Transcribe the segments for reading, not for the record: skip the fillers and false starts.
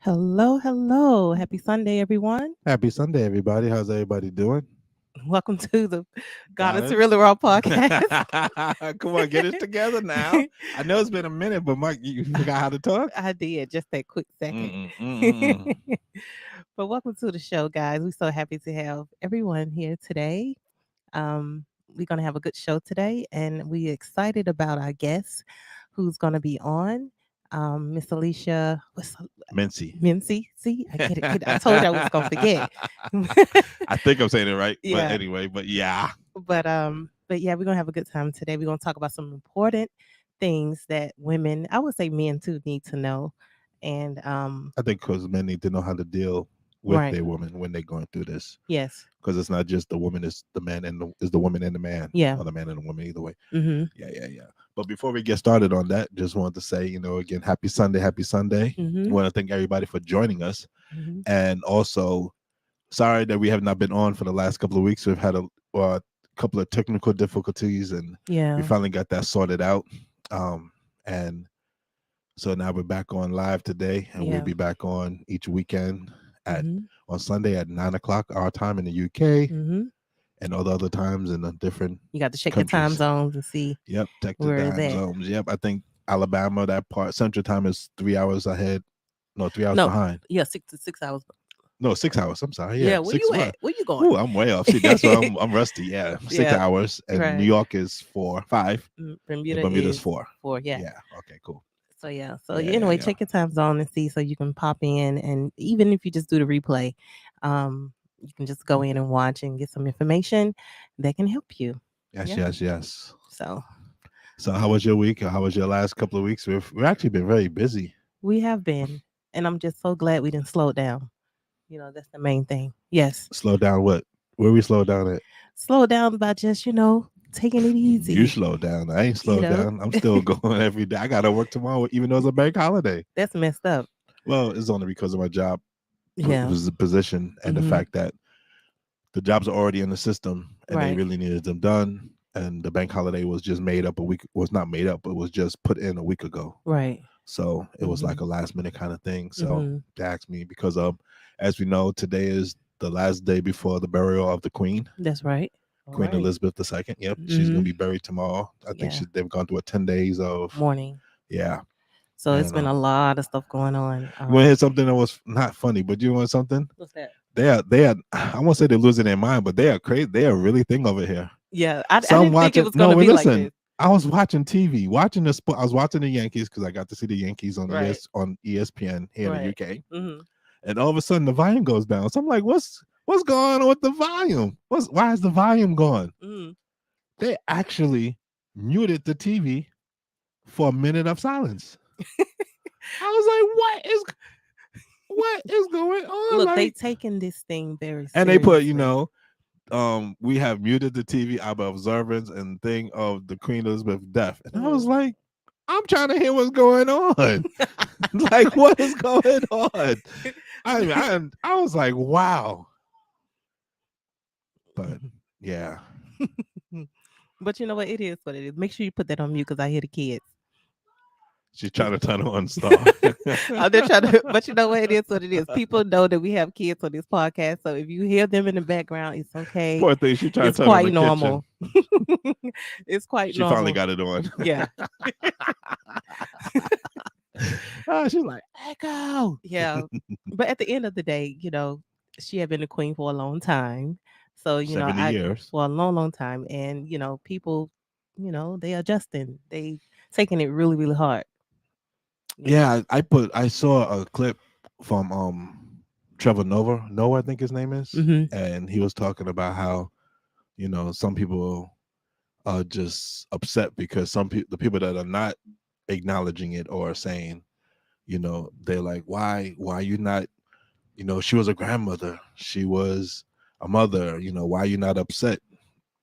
Hello, hello. Happy Sunday, everyone. Happy Sunday, everybody. How's everybody doing? Welcome to the God Got It's it? Really Raw podcast. Come on, get it together now. I know it's been a minute, but Mike, you forgot how to talk? I did just that quick second. Mm-mm. But welcome to the show, guys. We're so happy to have everyone here today. We're going to have a good show today, and we're excited about our guest who's going to be on. Miss Alicia, Mincy. Mincy. See, I get it. I told you I was going to forget. I think I'm saying it right, but Yeah. anyway, but yeah. But yeah, we're gonna have a good time today. We're gonna talk about some important things that women, I would say men too, need to know. And I think because men need to know how to deal with right, their woman when they're going through this. yes, Because it's not just the woman, it's the man and is the woman and the man, yeah, or the man and the woman, either way. mm-hmm, Yeah. But before we get started on that, just wanted to say, again, happy Sunday, happy Sunday. mm-hmm, I want to thank everybody for joining us. mm-hmm. And also, sorry that we have not been on for the last couple of weeks. We've had a couple of technical difficulties, and we Yeah, finally got that sorted out. And so now we're back on live today, and we'll yeah, be back on each weekend at mm-hmm, on Sunday at 9 o'clock our time in the UK, mm-hmm. and all the other times in the different You got to check your time countries. zones and see Yep, Texas where it's time at. zones. Yep, I think Alabama, that part Central time is 3 hours ahead. No, 3 hours No, behind. yeah, 6 hours. No, 6 hours. I'm sorry. Yeah, Yeah, where six. you What? at? Where you going? Ooh, I'm way off. See, that's why I'm rusty. Yeah, six Yeah, hours, and New right. York is 4, 5, and Bermuda Bermuda's is 4. 4. Yeah. Yeah. Okay. Cool. So yeah. So Yeah. anyway, check your time zone and see so you can pop in, and even if you just do the replay, you can just go in and watch and get some information that can help you. Yes. Yeah. Yes. So So, how was your week? Or how was your last couple of weeks? We've actually been very busy. we have been, and I'm just so glad we didn't slow down. That's the main thing. Yes. Slow down. What? Where we slow down at? Slow down by just, taking it You easy. slow down. I ain't You slowed know, down. I'm still going every day. I gotta work tomorrow, even though it's a bank holiday. that's messed up. Well, it's only because of my job. It Yeah. was the position and the Hmm. fact that the jobs are already in the system and they Right. really needed them done. And the bank holiday was just made up a week, was not made up, but was just put in a week ago. Right. So it was like Hmm. a last minute kind of thing. So Hmm. they asked me because as we know, today is the last day before the burial of the Queen, That's right. All Queen right. Elizabeth II. Yep, she's Hmm. gonna be buried tomorrow. I think Yeah. they've gone through 10 days of Morning. yeah. So it's And been a lot of stuff going on. you want to hear something that was not funny, but you want something? What's that? They are. I won't say they're losing their mind, but they are crazy. They are really thing over here. Yeah, I Some didn't think it watching. was No, gonna wait, be like listen. this. I was watching TV, watching the sport. I was watching the Yankees because I got to see the Yankees on Right. on ESPN here in the Right. UK. Hmm. And all of a sudden the volume goes down. So I'm like, what's going on with the volume? Why is the volume gone? Mm. They actually muted the TV for a minute of silence. I was like, what is going on? Look, they Like, taking this thing very and they put, seriously. we have muted the TV out of observance and thing of the Queen Elizabeth death. And I was Mhm. like, I'm trying to hear what's going on. Like, what is going on? I was like, wow. But yeah. But you know what? It is what it is. Make sure you put that on mute because I hear the kids. She's trying to turn on star. They're trying to, but you know what? It is what it is. People know that we have kids on this podcast, so if you hear them in the background, it's okay. Poor thing, she trying It's to turn on quite the normal. kitchen. It's quite She finally normal. got it on. Yeah, She's like, Echo. yeah. But at the end of the day, she had been the queen for a long time. So 70 I years. for a long, long time, and people, they adjusting, they taking it really, really hard. Yeah, I saw a clip from Trevor Noah, I think his name is, Mm-hmm. and he was talking about how some people are just upset because the people that are not acknowledging it or saying, they're like, why you not, she was a grandmother, she was a mother, why you not upset?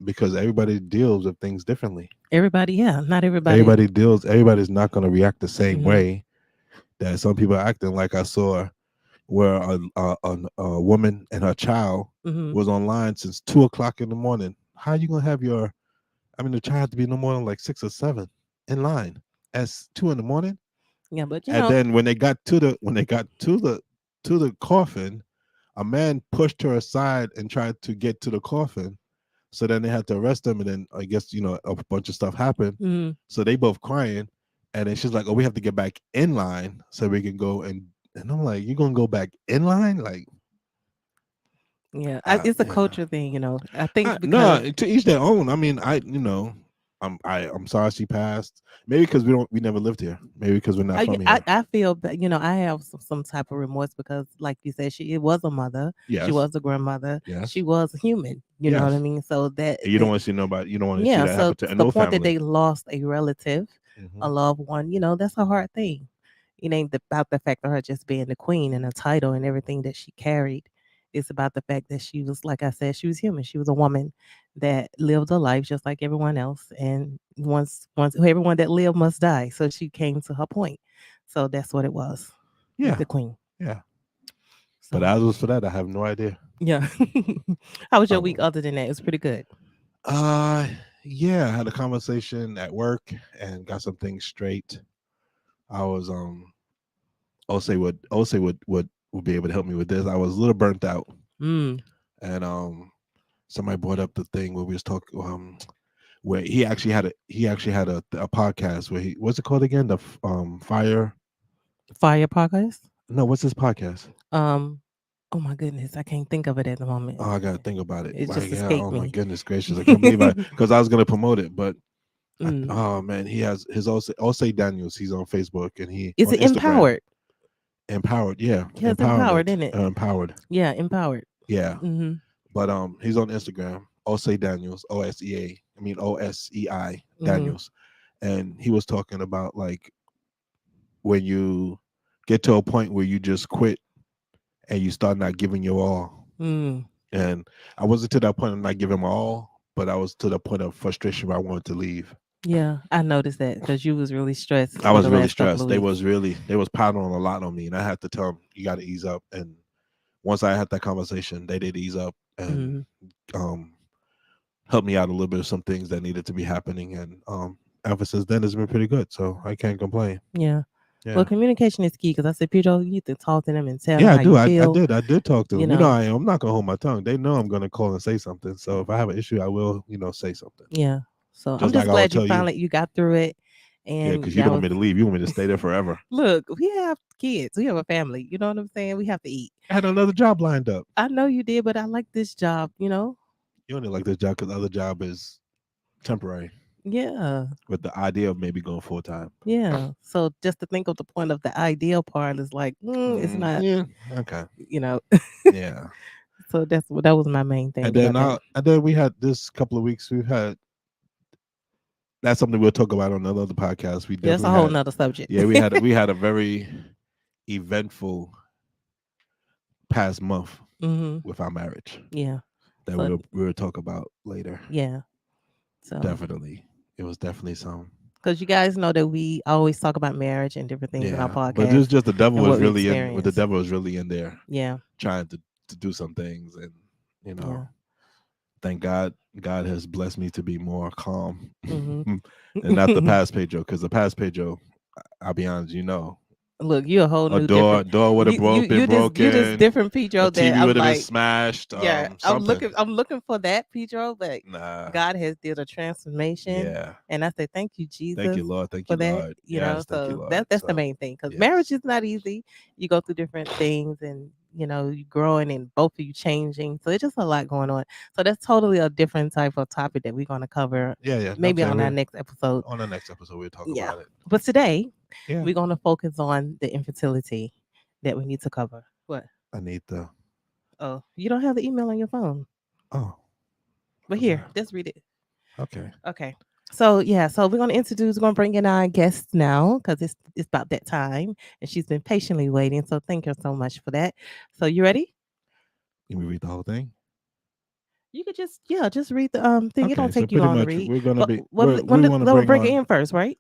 Because everybody deals with things differently. Everybody, yeah, not everybody. Everybody's not going to react the same Mm-hmm. way that some people are acting. Like I saw where a woman and her child Mm-hmm. was online since 2 o'clock in the morning. How you gonna have the child had to be no more than like 6 or 7 in line at 2 in the morning? Yeah, but And then when they got to the to the coffin, a man pushed her aside and tried to get to the coffin. So then they had to arrest him, and then I guess a bunch of stuff happened. Mm, So they both crying, and then she's like, "Oh, we have to get back in line so we can go." And I'm like, "You gonna go back in line?" Like, yeah, it's a yeah. culture thing, I think because No, to each their own. I mean, I'm sorry she passed. Maybe because we never lived here. Maybe because we're not I, from I here. I feel that I have some type of remorse because, like you said, she it was a mother, she Yes, was a grandmother, she yes, was a human. You know what I yes. mean? So that And you don't that want to see nobody. You don't want to see yeah, that so happen to to the no point that family. they lost a relative, Hmm. a loved one, that's a hard thing. It ain't about the fact of her just being the queen and a title and everything that she carried. It's about the fact that she was, like I said, she was human. She was a woman that lived a life just like everyone else. And once everyone that lived must die. So she came to her point. So that's what it was with Yeah, the queen. yeah. But So as was for that, I have no idea. yeah. How was your week Um, other than that? It was pretty good. uh, yeah. I had a conversation at work and got some things straight. I was Ose would be able to help me with this. I was a little burnt out, Mm. and somebody brought up the thing where we was talking where he actually had a podcast where he what's it called again, the fire. Fire podcast. No, what's his podcast? Um oh my goodness, I can't think of it at the Oh, moment. I gotta think about it. It Like, just yeah, escaped oh my me. goodness gracious, I can't believe I because I was gonna promote it, but Mm. oh man, he has his Ose Daniels. He's on Facebook and he Is on it Instagram. empowered? Empowered, yeah, Yeah, it's empowered, empowerment, isn't it? empowered, Yeah, empowered. yeah. Mhm. But he's on Instagram. Ose Daniels, OSEA. I mean OSEI Mhm. Daniels, and he was talking about like when you get to a point where you just quit and you start not giving your all. Mm. And I wasn't to that point of not giving my all, but I was to the point of frustration where I wanted to leave. Yeah, I noticed that because you was really stressed I for was the really last couple stressed. of weeks. They was piling on a lot on me, and I had to tell them you got to ease up. And once I had that conversation, they did ease up and Mhm. um, helped me out a little bit of some things that needed to be happening. And ever since then, it's been pretty good. So I can't complain. Yeah. Well, Yeah. communication is key because I said, Pedro, you need to talk to them and tell them Yeah, I how do. you I feel. did. I did talk to You them. know, I'm not gonna hold my tongue. They know I'm gonna call and say something. So if I have an issue, I will, say something. yeah. So I'm Just like just I will glad you tell you. finally you got through it, Yeah, and because you that don't want was. me to leave. You want me to stay there forever. Look, we have kids. We have a family. You know what I'm saying? We have to eat. I had another job lined up. I know you did, but I like this job. You only like this job because the other job is temporary, Yeah. with the idea of maybe going full time. Yeah. So just to think of the point of the ideal part is like, it's not, Yeah. Okay. you know. Yeah. So that was my main thing about that. And then we had this couple of weeks. We've had that's something we'll talk about on another podcast. We Yeah, that's a definitely whole had. nother subject. Yeah, we had a very eventful past month Hmm. with our marriage Yeah. that So we'll talk about later. yeah. So Definitely, it was definitely some. because you guys know that we always talk about marriage and different things in our Yeah, but podcast it's just the devil and was what we really in. The experience. devil was really in there Yeah. trying to do some things, and you know, Yeah. thank God has blessed me to be more calm, Hmm. and not the past Pedro, because the past Pedro, I'll be honest, Look, you a whole a new different. door would have You been just broken, different a Pedro that TV I'm would have been like, smashed, yeah, something. I'm looking for that Pedro, but Nah, God has did a transformation, yeah. and I say thank you Thank Jesus you, Lord. Thank for you, that. Lord. Yes, thank you, So Lord. that's the So, main thing because marriage yes. is not easy. You go through different things, and you growing and both of you changing. So it's just a lot going on. So that's totally a different type of topic that we're gonna cover Yeah, yeah. No, I'm maybe saying on our we're next episode. on the next episode. We'll talk Yeah, about it. but today Yeah. we're gonna focus on the infertility that we need to cover. What? I need the. Oh, you don't have the email on your phone. Oh, But what's here, that? just read it. Okay. Okay. So yeah, so we're gonna bring in our guest now because it's about that time, and she's been patiently waiting. So thank her so much for that. So you ready? Can we read the whole thing? You could just read the thing. It Okay. don't So take you pretty long to much read. we're gonna But be we want to we'll bring bring it on. in first, right?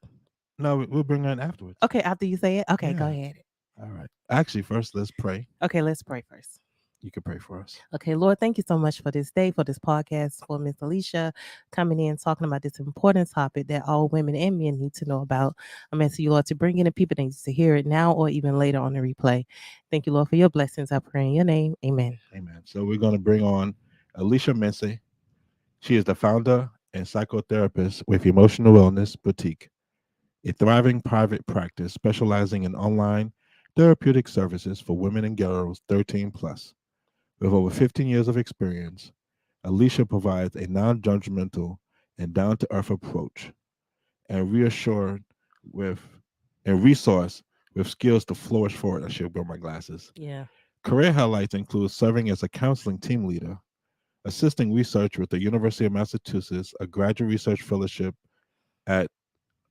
No, we'll bring on afterwards. Okay, after you say it. Okay, go Yeah. ahead. All right. Actually, first let's pray. Okay, let's pray first. You can pray for us. Okay, Lord, thank you so much for this day, for this podcast, for Miss Alicia coming in, talking about this important topic that all women and men need to know about. I'm asking you, Lord, to bring in the people that needs to hear it now or even later on the replay. Thank you, Lord, for your blessings. I pray in your name. Amen. Amen. So we're going to bring on Alicia Mecene. She is the founder and psychotherapist with Emotional Wellness Boutique, a thriving private practice specializing in online therapeutic services for women and girls 13 plus. With over 15 years of experience, Alicia provides a non-judgmental and down-to-earth approach and reassured with and resource with skills to flourish forward. I should wear my glasses. Yeah. Career highlights include serving as a counseling team leader, assisting research with the University of Massachusetts, a graduate research fellowship at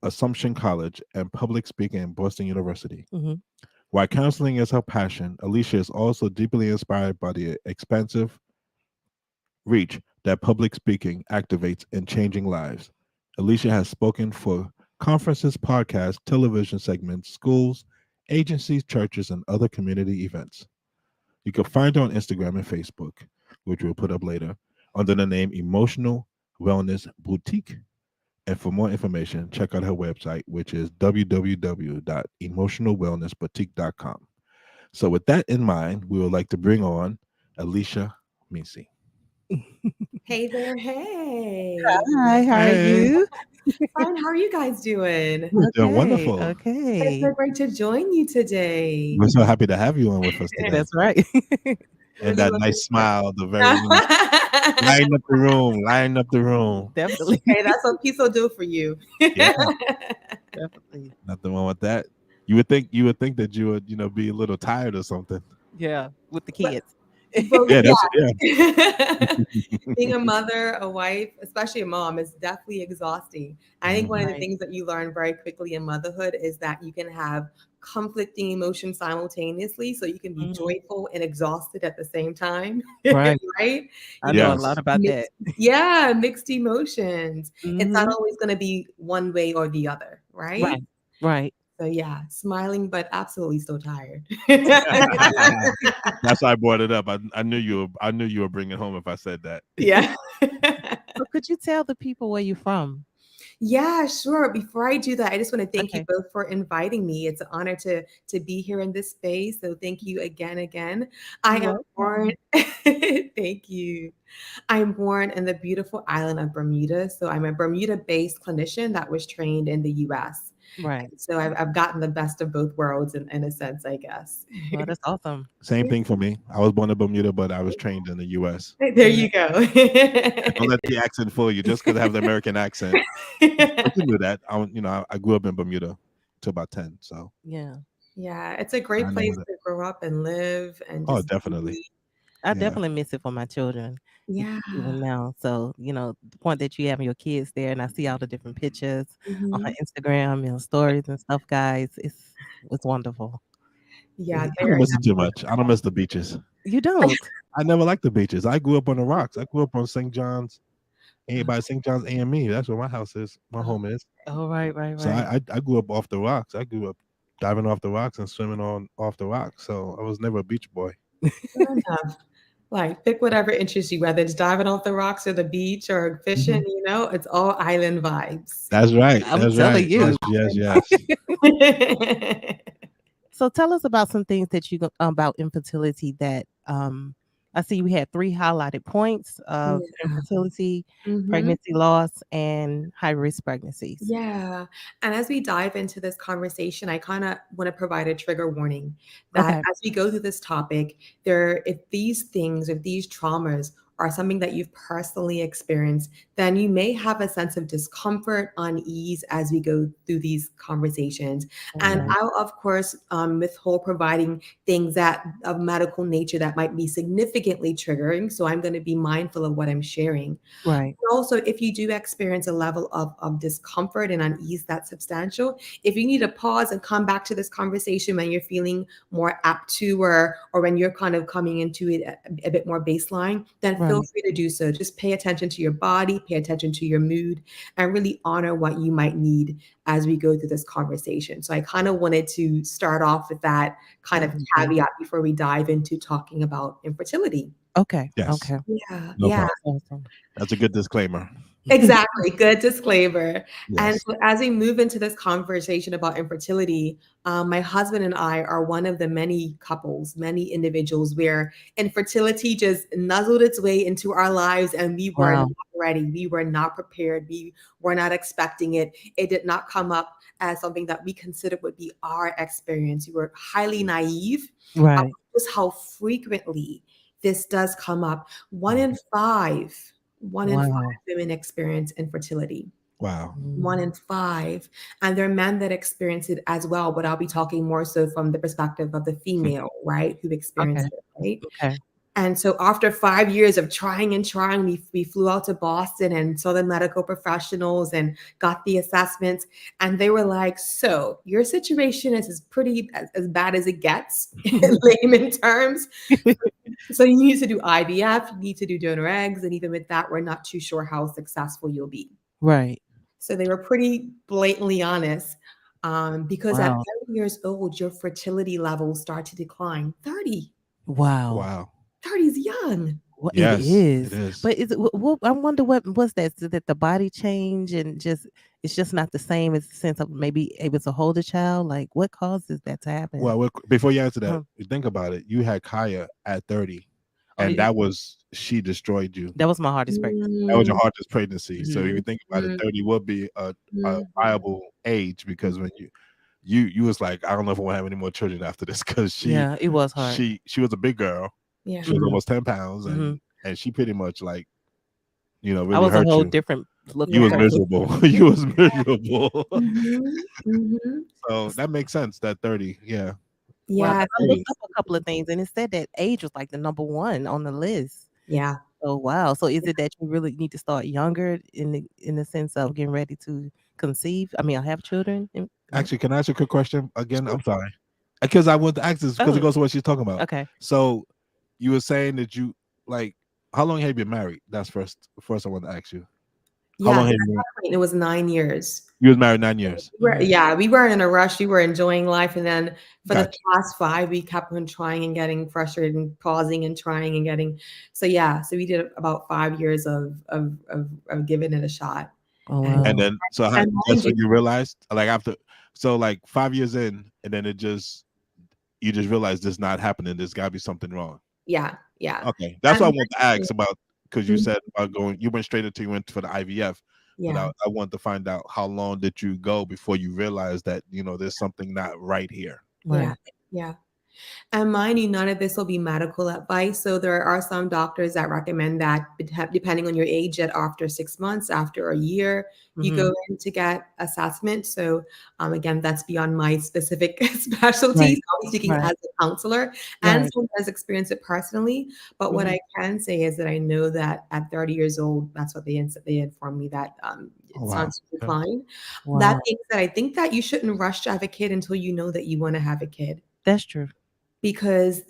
Assumption College, and public speaking at Boston University. Hmm. While counseling is her passion, Alicia is also deeply inspired by the expansive reach that public speaking activates in changing lives. Alicia has spoken for conferences, podcasts, television segments, schools, agencies, churches, and other community events. You can find her on Instagram and Facebook, which we'll put up later, under the name Emotional Wellness Boutique. And for more information, check out her website, which is www.emotionalwellnessboutique.com. So, with that in mind, we would like to bring on Alicia Mecene. Hey there, hey. Hi, how are Hey, you? Fine, how are you guys doing? we're doing Okay, wonderful. It's okay. so great to join you today. We're so happy to have you on with us today. That's right. And Really that looking nice forward. smile, the very, lighten up the room, lighten up the room. Definitely. Hey, that's what peace will do for you. Yeah, Definitely. nothing wrong with that. You would think that you would, be a little tired or something. Yeah, with the But kids. well, Yeah, that's yeah. Being a yeah. mother, a wife, especially a mom, is definitely exhausting. I think one of the Mhm. Right. things that you learn very quickly in motherhood is that you can have conflicting emotions simultaneously. So you can be Mhm. joyful and exhausted at the same time, Right. right? I You can know a have lot Yes. about that. mixed, yeah, mixed emotions. It's not Mhm. always going to be one way or the other, right? Right. Right. So yeah, smiling, but absolutely still tired. That's why I brought it up. I knew you were bringing home if I said that. Yeah. So could you tell the people where you're from? Yeah, sure. Before I do that, I just want to thank you Okay. both for inviting me. It's an honor to be here in this space. So thank you again. I You're am born. welcome. Thank you. I'm born in the beautiful island of Bermuda. So I'm a Bermuda-based clinician that was trained in the US. Right. So I've gotten the best of both worlds in a sense, I guess. Well, that's awesome. Same thing for me. I was born in Bermuda, but I was trained in the U.S. There Yeah. you go. Don't let the accent fool you. Just because I have the American accent, but you knew that. I grew up in Bermuda till about 10, so Yeah. Yeah, it's a I great know place what it. to grow up and live and Oh, just definitely. be. I Yeah. definitely miss it for my children, Yeah. even now. So, the point that you having your kids there and I see all the different pictures on her Mhm. Instagram, stories and stuff, guys. It's wonderful. Yeah, It I they're don't miss it too really much. I don't miss the beaches. You don't? I never liked the beaches. I grew up on the rocks. I grew up on St. John's, by St. John's AME. That's where my house is. My oh, home is. Oh, right, right, So right. I grew up off the rocks. I grew up diving off the rocks and swimming on off the rocks. So I was never a beach boy. fair enough. Like, pick whatever interests you, whether it's diving off the rocks or the beach or fishing, Mhm. it's all island vibes. That's right. I'm That's right. telling Yes, you. yes, yes. So tell us about some things that about infertility that I see we had three highlighted points of Yeah. infertility, Mhm. pregnancy loss, and high risk pregnancies. Yeah. And as we dive into this conversation, I kind of want to provide a trigger warning that Okay. as we go through this topic, if these things, if these traumas are something that you've personally experienced, then you may have a sense of discomfort, unease as we go through these conversations. And Mhm. Okay. I'll, of course, withhold providing things that of medical nature that might be significantly triggering. So I'm going to be mindful of what I'm sharing. Right. Also, if you do experience a level of discomfort and unease that's substantial, if you need to pause and come back to this conversation when you're feeling more apt to, or when you're kind of coming into it a bit more baseline, then feel Right. free to do so. Just pay attention to your body, pay attention to your mood, and really honor what you might need as we go through this conversation. So I kind of wanted to start off with that kind of Definitely. caveat before we dive into talking about infertility. Okay. Yes, Okay. Yeah, no yeah. problem. That's awesome. That's a good disclaimer. Exactly. Good disclaimer. And Yes. so as we move into this conversation about infertility, my husband and I are one of the many couples, many individuals where infertility just nuzzled its way into our lives and we were not Wow. ready. We were not prepared. We were not expecting it. It did not come up as something that we considered would be our experience. We were highly naive about Right. just how frequently this does come up. One Mm. in five one in five Wow. women experience infertility. Wow. One Mm. in five. And there are men that experience it as well, but I'll be talking more so from the perspective of the female, right, who Okay. experienced it, right? Okay. And so after 5 years of trying and trying, we flew out to Boston and saw the medical professionals and got the assessments. And they were like, so your situation is as bad as it gets in layman terms. So you need to do IVF, you need to do donor eggs, and even with that, we're not too sure how successful you'll be. Right. So they were pretty blatantly honest, because at Wow. 30 years old, your fertility levels start to decline. 30, Wow. Wow. 30 is young. Well, it Yes, it is. is. But is it, I wonder what was that? Is that the body change and just it's just not the same as the sense of maybe able to hold a child? Like what causes that to happen? Well, before you answer that, Uh-huh. you think about it. You had Kaya at 30, Oh and yeah. that was she destroyed you. That was my hardest pregnancy. That was Mm, your hardest pregnancy. So if you Hmm. think about it, mm, 30 would be a mm, viable age because when you was like, I don't know if I want to have any more children after this because Yeah, it was hard. she was a big girl. yeah. She was Hmm. almost 10 pounds, Hmm. and she pretty much like I really was a hurt whole you. different looking You was Yeah. person. miserable. You was miserable. Hmm. Hmm. So that makes sense. That 30, yeah, Wow. 'Cause Yeah. I 30 looked is up a couple of things and it said that age was like the number one on the list. Yeah. Oh wow. So is it that you really need to start younger in the sense of getting ready to conceive? I mean, I have children. actually. Can I ask you a quick question again? Sure. I'm sorry, because I want to ask this because it Oh, goes to what she's talking about. okay. So you were saying that you like how long have you been married? That's first I want to ask you. How Yeah. long So have at you been? that point, it was 9 years. You was married 9 years. Mhm. Yeah, we weren't in a rush. We were enjoying life. And then for the Gotcha. past five, we kept on trying and getting frustrated and pausing and trying and getting. So yeah, so we did about 5 years of giving it a shot. Oh And And wow. then so and that's mind you, when you realized like after so like 5 years in, and then you just realized this not happening. There's got to be something wrong. yeah, yeah. Okay, that's what I And want to ask about because you mhm, said about going. You went straight into you went for the IVF, but yeah, I want to find out how long did you go before you realized that there's something not right here. yeah, Right. yeah. And mind you, none of this will be medical advice. So there are some doctors that recommend that, depending on your age, that after 6 months, after a year, you Hmm. go in to get assessment. So again, that's beyond my specific specialty. Right. So I'll be speaking Right. as a counselor and Right. someone has experienced it personally. But what Hmm. I can say is that I know that at 30 years old, that's what they informed me that Oh it wow. starts to Okay. decline. That Wow. being said, I think that you shouldn't rush to have a kid until you know that you want to have a kid That's true. because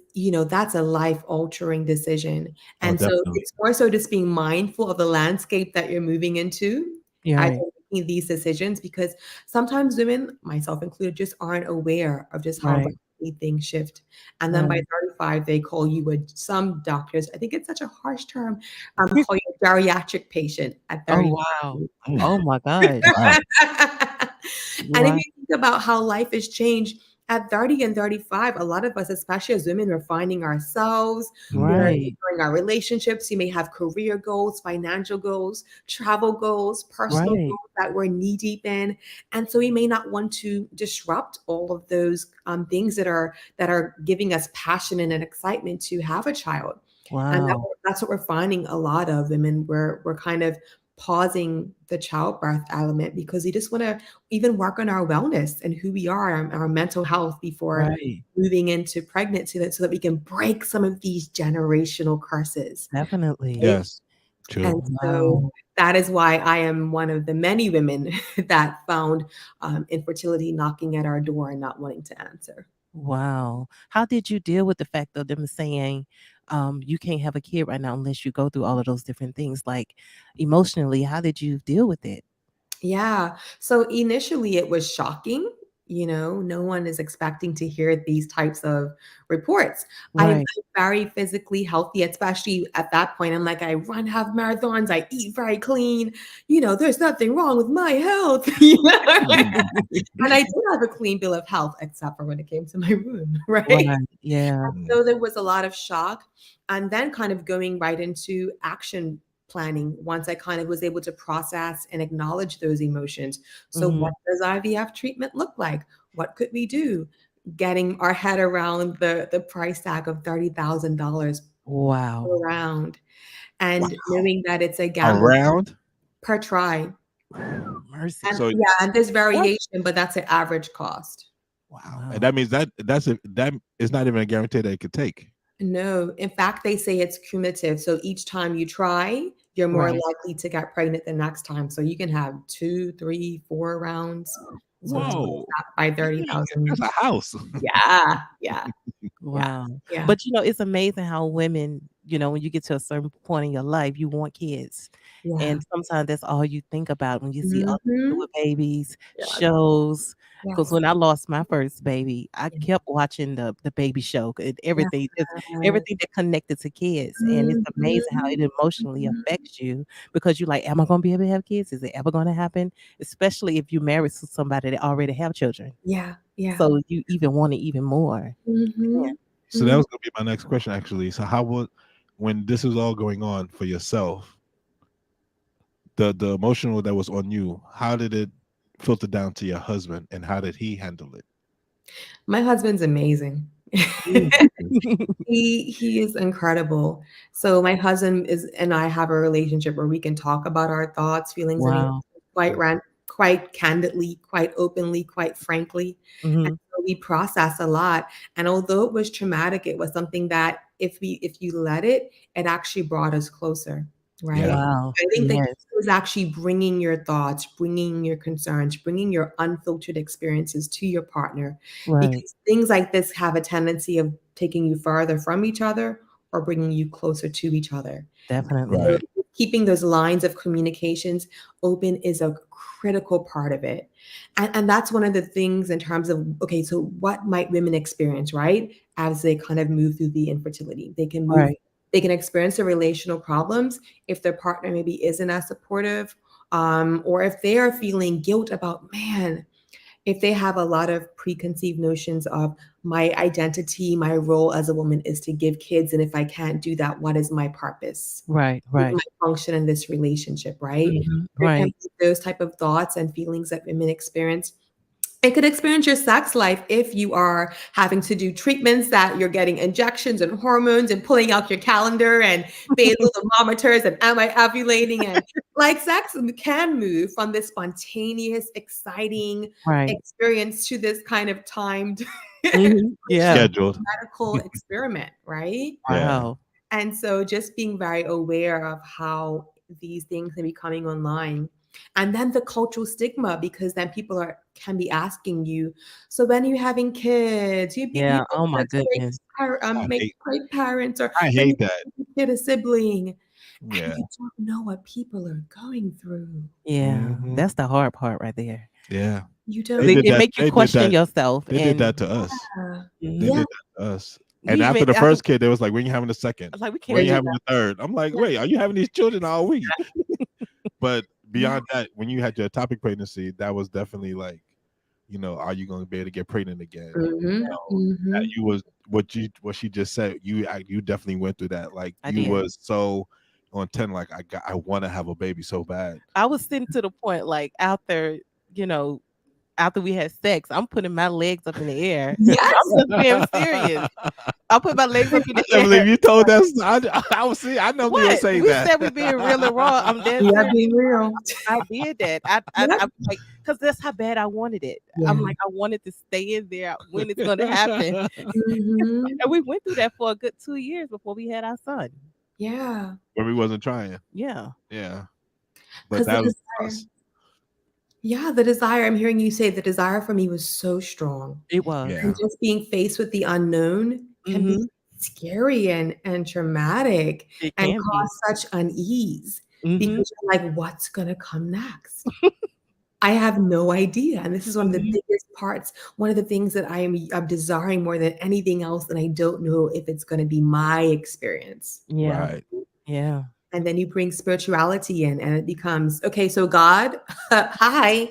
that's a life altering decision. Oh, And so definitely. it's more so just being mindful of the landscape that you're moving into You're as right. you're making these decisions, because sometimes women, myself included, just aren't aware of just how Right. rapidly things shift. And then by Right. 35 they call you some doctors, I think it's such a harsh term, call you a geriatric patient at Oh 35. wow. Mm, Oh my gosh. wow. And if Wow. you think about how life has changed at 30 and 35, a lot of us, especially as women, we're finding ourselves, we're Mhm. Right. exploring our relationships. You may have career goals, financial goals, travel goals, personal Right. goals that we're knee deep in. And so we may not want to disrupt all of those things that are giving us passion and an excitement to have a child. And Wow. that's what we're finding a lot of women. We're kind of pausing the childbirth element because we just want to even work on our wellness and who we are, our mental health before Right. moving into pregnancy, so that we can break some of these generational curses. Definitely. Right? Yes. True. And so Wow. that is why I am one of the many women that found infertility knocking at our door and not wanting to answer. Wow. How did you deal with the fact of them saying, you can't have a kid right now unless you go through all of those different things? Like emotionally, how did you deal with it? Yeah. So initially it was shocking. No one is expecting to hear these types of reports. I'm Right. very physically healthy, especially at that point. I'm like, I run half marathons, I eat very clean. There's nothing wrong with my health. And I do have a clean bill of health, except for when it came to my room, right? Right. Yeah. Mm. So there was a lot of shock, and then kind of going right into action planning once I kind of was able to process and acknowledge those emotions. So Hmm. what does IVF treatment look like? What could we do? Getting our head around the price tag of $30,000 Wow. around, Wow. and knowing that it's a gamble Around. per try. Mercy. And So yeah, and there's what? variation, but that's the average cost. Wow. And Wow. that means that is not even a guarantee that it could take. No, in fact, they say it's cumulative. So each time you try, you're more Right. likely to get pregnant the next time. So you can have 2, 3, 4 rounds. So it's Whoa. that by Yeah, 30,000. that's a house. Yeah, yeah, yeah, Wow. yeah, But it's amazing how women, when you get to a certain point in your life, you want kids. yeah. And sometimes that's all you think about when you see other people Mhm. with babies, Yes, shows. Because yes, when I lost my first baby, I yeah, kept watching the baby show and yes. everything, just everything that connected to kids. And it's Mhm, amazing how it emotionally mhm. affects you because you're like, am I gonna be able to have kids? Is it ever gonna happen? Especially if you married to somebody that already have children. Yeah, yeah. So you even want it even more. Man. Mhm, So that mhm. was gonna be my next question, actually. So how would when this is all going on for yourself, the emotional that was on you, how did it filter down to your husband, and how did he handle it? My husband's amazing. Mm. He is incredible. So my husband is and I have a relationship where we can talk about our thoughts, feelings, and emotions Wow. quite candidly, quite openly, quite frankly. And Mhm. so we process a lot. And although it was traumatic, it was something that if you let it, it actually brought us closer, right? Yeah. Wow. I think that he Yes. was actually bringing your thoughts, bringing your concerns, bringing your unfiltered experiences to your partner, Right. because things like this have a tendency of taking you farther from each other or bringing you closer to each other. So Definitely. Right. keeping those lines of communications open is a critical part of it. And that's one of the things in terms of, okay, so what might women experience, right? As they kind of move through the infertility. Right. They can experience the relational problems if their partner maybe isn't as supportive, or if they are feeling guilt about, man, if they have a lot of preconceived notions of my identity, my role as a woman is to give kids. And if I can't do that, what is my purpose? Right. What is Right. my function in this relationship, right? Mhm. There can Right. be those type of thoughts and feelings that women experience. It could experience your sex life if you are having to do treatments that you're getting injections and hormones and pulling out your calendar and basal thermometers and am I ovulating, and like sex can move from this spontaneous, exciting Right. experience to this kind of timed Mhm. Yeah. Scheduled. medical experiment, right? Yeah. Wow. And so just being very aware of how these things can be coming online. And then the cultural stigma, because then people can be asking you, so when are you having kids? You Yeah. Oh my goodness. I make hate great parents, or I when you hate that. get a sibling. And Yeah. you don't know what people are going through. Yeah. Hmm. That's the hard part right there. Yeah. You 'Cause They don't. it, did it that. make you They did question that. yourself They did that and to us. They mhm. Yeah, did that to us. You And after even the first kid, they was like, "When you having the second? like we When can't you do having the third?" I'm like, yeah, "Wait, are you having these children? Or are we?" But yeah. beyond that, when you had your topic pregnancy, that was definitely like, are you going to be able to get pregnant again? Mhm, That mhm. you was what she just said. You definitely went through that. Like I you did. was so on 10. Like I want to have a baby so bad. I was sitting to the point like out there, you know, after we had sex, I'm putting my legs up in the air. I'm Yes. just being serious. I put my legs up in I the can't believe air. you told us. I was see. I know you would What? say We that. said we being real and raw. I'm dead Yeah, serious. being real. I did that. Yep. I'm like, because that's how bad I wanted it. I'm Yeah. like, I wanted to stay in there when it's going to happen. Mhm. And we went through that for a good 2 years before we had our son. Yeah. But we wasn't trying. Yeah. Yeah, but Because the that was desire. us. Yeah, the desire, I'm hearing you say the desire for me was so strong. It was. And Yeah. just being faced with the unknown can be Mhm. scary and traumatic It and can be. cause such unease Mhm. because you're like, what's gonna come next? I have no idea. And this is one of the Mhm. biggest parts, one of the things that I'm desiring more than anything else, and I don't know if it's gonna be my experience. Yeah. Right. Yeah. And then you bring spirituality in, and it becomes, okay, so God, hi.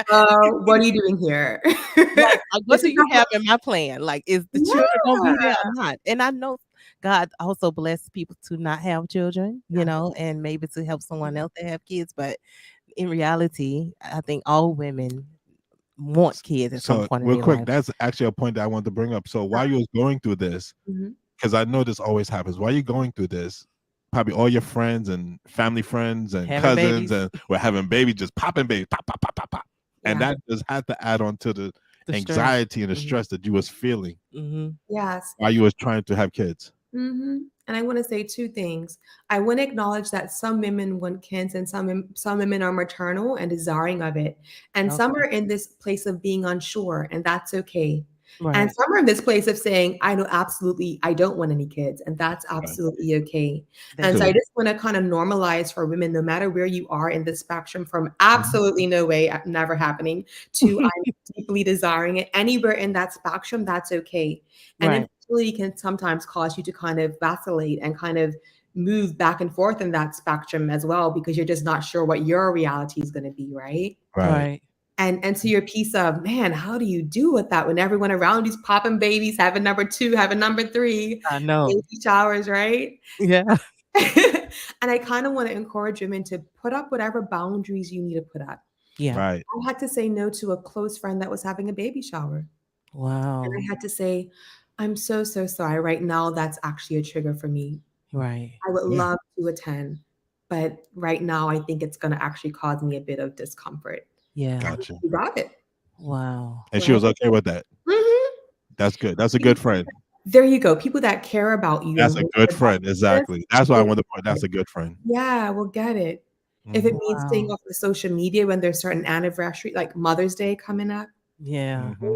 What are you doing here? Right, like, what This do is you not have in my plan? Like, is the children gonna be there yeah. or not? And I know God also bless people to not have children, you Yes. know, and maybe to help someone else to have kids, but in reality, I think all women want kids at some So point in real their quick, life. that's actually a point that I wanted to bring up. So while you was going through this, Mhm. because I know this always happens, while you're going through this, probably all your friends and family friends and Having cousins babies, and we're having babies, just popping babies, pop, pop, pop, pop, pop. And Yeah. that just had to add on to the the stress. anxiety and the Mhm, stress that you was feeling mhm. Yes. while you was trying to have kids. And I want to say two things. I want to acknowledge that some women want kids, and some women are maternal and desiring of it, and some Okay. are in this place of being unsure, and that's okay. And Right. some are in this place of saying, I know absolutely, I don't want any kids, and that's Right. absolutely okay. And That's so I Two. just want to kind of normalize for women, no matter where you are in the spectrum, from Mhm. absolutely no way, never happening, to I'm deeply desiring it. Anywhere in that spectrum, that's okay. And Right, infertility can sometimes cause you to kind of vacillate and kind of move back and forth in that spectrum as well, because you're just not sure what your reality is going to be, right? Right. right. And so your piece of, man, how do you do with that when everyone around you's popping babies, having number two, having number three, I know. baby showers, right? Yeah. And I kind of want to encourage women to put up whatever boundaries you need to put up. Yeah. Right. I had to say no to a close friend that was having a baby shower. And I Wow. had to say, I'm so, so sorry. Right now, that's actually a trigger for me. Right. I would Yeah. love to attend, but right now, I think it's going to actually cause me a bit of discomfort. Yeah. And Gotcha. you got it, Wow. And she right? was okay with that. Mhm. That's good. That's a good friend. There you go. People that care about you and That's a want good your best friend. interest Exactly. That's why I will want to point. get That's it. a good friend. Yeah, we'll get it. If it Hmm. means staying Wow. off of social media when there's certain anniversary, like Mother's Day coming up, Yeah. Hmm.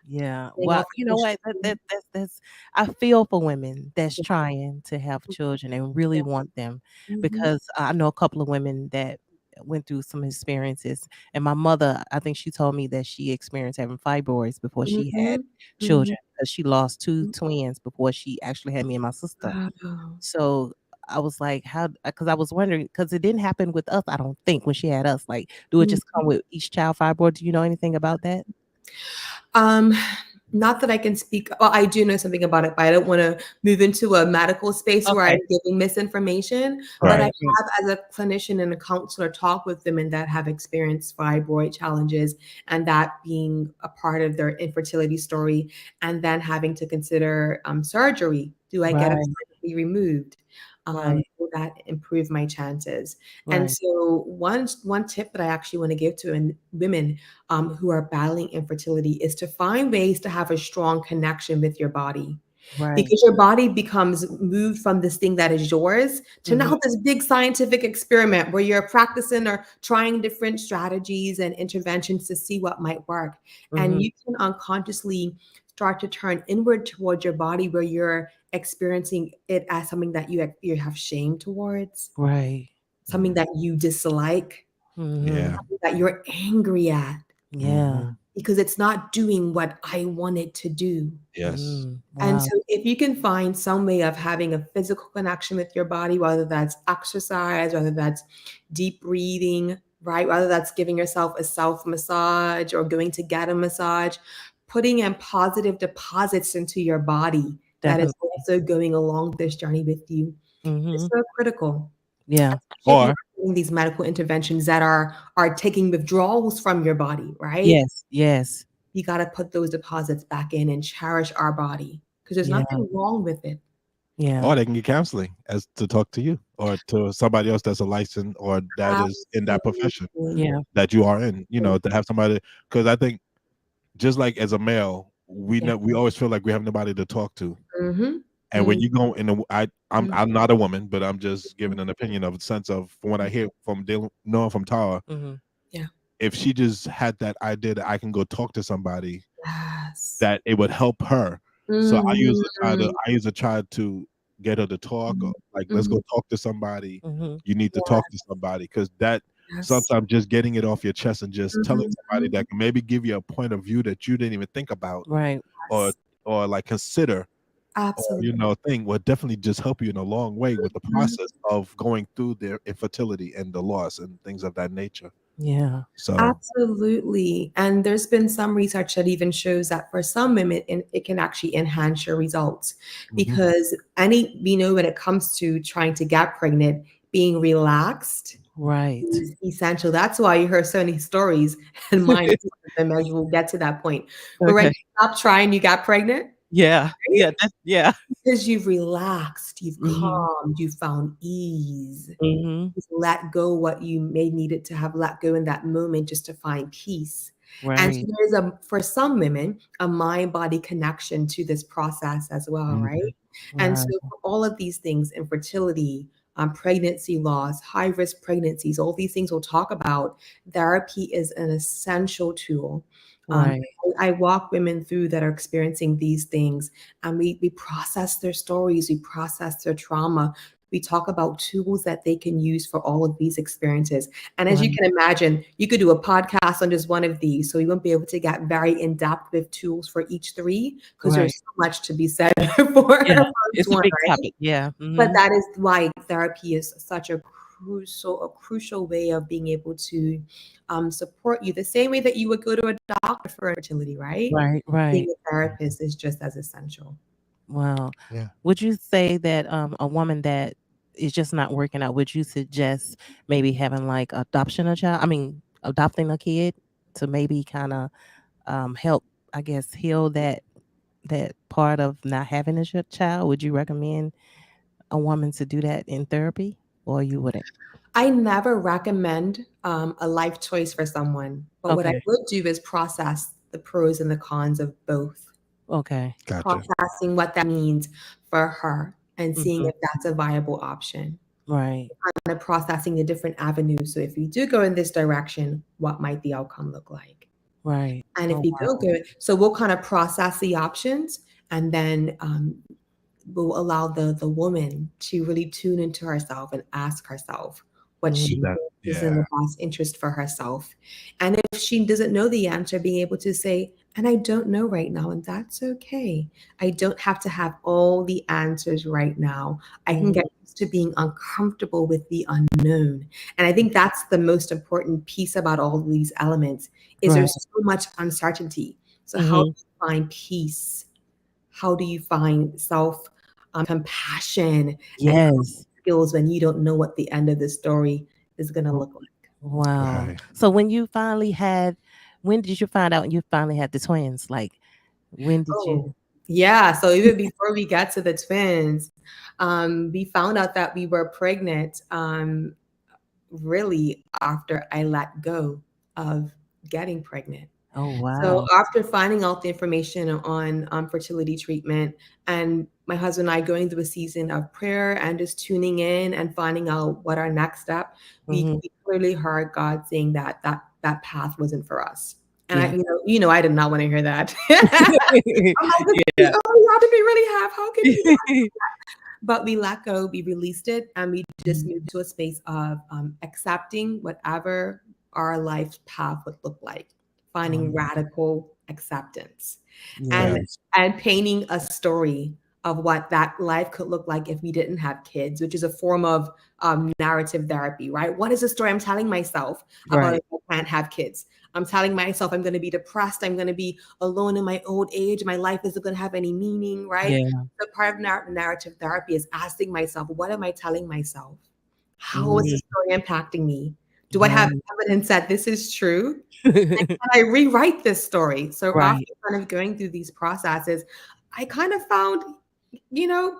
Yeah. staying Well, off you of know social what? media. That's I feel for women that's Yeah. trying to have children and really Yeah. want them Mhm. because I know a couple of women that went through some experiences. And my mother, I think she told me that she experienced having fibroids before she had Mhm. Mhm. children because she lost two Mhm. twins before she actually had me and my sister. Wow. So I was like, how? Because I was wondering, because it didn't happen with us, I don't think, when she had us. Like, do it just Mhm. come with each child fibroid? Do you know anything about that? Um, not that I can speak, well, I do know something about it, but I don't wanna move into a medical space where I'm Okay. giving misinformation, but I Right. Right. Right. have, as a clinician and a counselor, talked with women that have experienced fibroid challenges, and that being a part of their infertility story, and then having to consider, surgery. Do I get it Right. surgically removed? Right. Will that improve my chances? And Right. so one tip that I actually wanna give to women who are battling infertility is to find ways to have a strong connection with your body, Right. because your body becomes moved from this thing that is yours to Mhm. now this big scientific experiment where you're practicing or trying different strategies and interventions to see what might work. And Mhm. you can unconsciously start to turn inward towards your body where you're experiencing it as something that you have shame towards, Right. something that you dislike, Mhm. Yeah. something that you're angry at Yeah. Hmm. because it's not doing what I want it to do. Yes. And Wow. so, if you can find some way of having a physical connection with your body, whether that's exercise, whether that's deep breathing, right? Whether that's giving yourself a self massage or going to get a massage, putting in positive deposits into your body that is Definitely. also going along this journey with you is Mhm. so critical, Yeah. especially if you Or are doing these medical interventions that are taking withdrawals from your body, right? Yes. Yes. You gotta put those deposits back in and cherish our body because there's Yeah. nothing wrong with it. Yeah. or they can get counseling as to talk to you or to somebody else that's a licensed or that is in that profession Absolutely. Yeah. that you are in. You know, to have somebody, because I think just like as a male, we Yeah. know we always feel like we have nobody to talk to. Mhm. And when Mhm. you go in, Mhm. I'm not a woman, but I'm just giving an opinion of a sense of from what I hear from knowing from Tara, Mhm. Yeah. if she just had that idea that I can go talk to somebody, Yes. that it would help her. So Mhm. I usually try to get her to talk, or Mhm. like, let's go Mhm. talk to somebody. Mhm. You need to talk to somebody, because that Yes. sometimes just getting it off your chest and just telling somebody Mhm. that can maybe give you a point of view that you didn't even think about, Right. or Yes. like consider, or Absolutely. thing will definitely just help you in a long way with the Mhm. process of going through their infertility and the loss and things of that nature. Yeah. So Absolutely. And there's been some research that even shows that for some women, it can actually enhance your results mhm, because we know when it comes to trying to get pregnant, being relaxed Right. is essential. That's why you heard so many stories, and mine is one of them as we'll get to that point. But when Okay. you stop trying, you got pregnant, Yeah. right? Yeah. That's yeah. Because you've relaxed, you've Mhm. calmed, you found ease. Mhm. Just let go what you may needed to have let go in that moment just to find peace. And so Right. there's for some women, a mind-body connection to this process as well, mhm, right? And so Right. for all of these things, infertility, pregnancy loss, high-risk pregnancies, all these things we'll talk about, therapy is an essential tool. Um, Right. I walk women through that are experiencing these things, and we process their stories, we process their trauma, we talk about tools that they can use for all of these experiences. And as you Right. can imagine, you could do a podcast on just one of these. So we won't be able to get very in depth with tools for each three because Right. there's so much to be said for Yeah. each It's a one, big right? topic. Yeah. But Mhm. that is why therapy is such a crucial way of being able to support you the same way that you would go to a doctor for fertility, right? Right. Being Right. a therapist is just as essential. Wow. yeah. Would you say that a woman that is just not working out, would you suggest maybe having like adoption a child? I mean, adopting a kid to maybe kind of help, I guess, heal that part of not having a child? Would you recommend a woman to do that in therapy, or you wouldn't? I never recommend a life choice for someone, but what I Okay. would do is process the pros and the cons of both, Okay. Gotcha. processing what that means for her and seeing Hmm. if that's a viable option, Right. kind of processing the different avenues. So if we do go in this direction, what might the outcome look like? Right. And if Oh we don't wow. go, so we'll kind of process the options and then will allow the woman to really tune into herself and ask herself what she Hmm. That thinks is in yeah. the best interest for herself. And if she doesn't know the answer, being able to say, and I don't know right now, and that's okay. I don't have to have all the answers right now. I can get Hmm. used to being uncomfortable with the unknown. And I think that's the most important piece about all of these elements is Right. there's so much uncertainty. So how do Hmm. you find peace? How do you find self compassion and Yes. skills when you don't know what the end of the story is going to W- look like? Wow. Right. So when did you find out you finally had the twins? Like, when did you? Oh, yeah. So even before we got to the twins, we found out that we were pregnant really after I let go of getting pregnant. Oh So wow. after finding out the information on fertility treatment and my husband and I going through a season of prayer and just tuning in and finding out what our next step, we, Hmm. we clearly heard God saying that path wasn't for us. And I, Yeah. I did not want to hear that. I'm like, this is the Yeah. only option we really have. How can you? But we let go, we released it, and we just Mhm. moved to a space of accepting whatever our life path would look like, finding Wow. radical acceptance, and Yes. Yes. and painting a story of what that life could look like if we didn't have kids, which is a form of narrative therapy, right? What is the story I'm telling myself about if Right. I can't have kids? I'm telling myself I'm going to be depressed. I'm going to be alone in my old age. My life isn't going to have any meaning, right? Yeah. The part of narrative therapy is asking myself, what am I telling myself? How is the Mhm. story impacting me? Do I have Right. evidence that this is true? Can I rewrite this story? So after Right. kind of going through these processes, I kind of found, you know,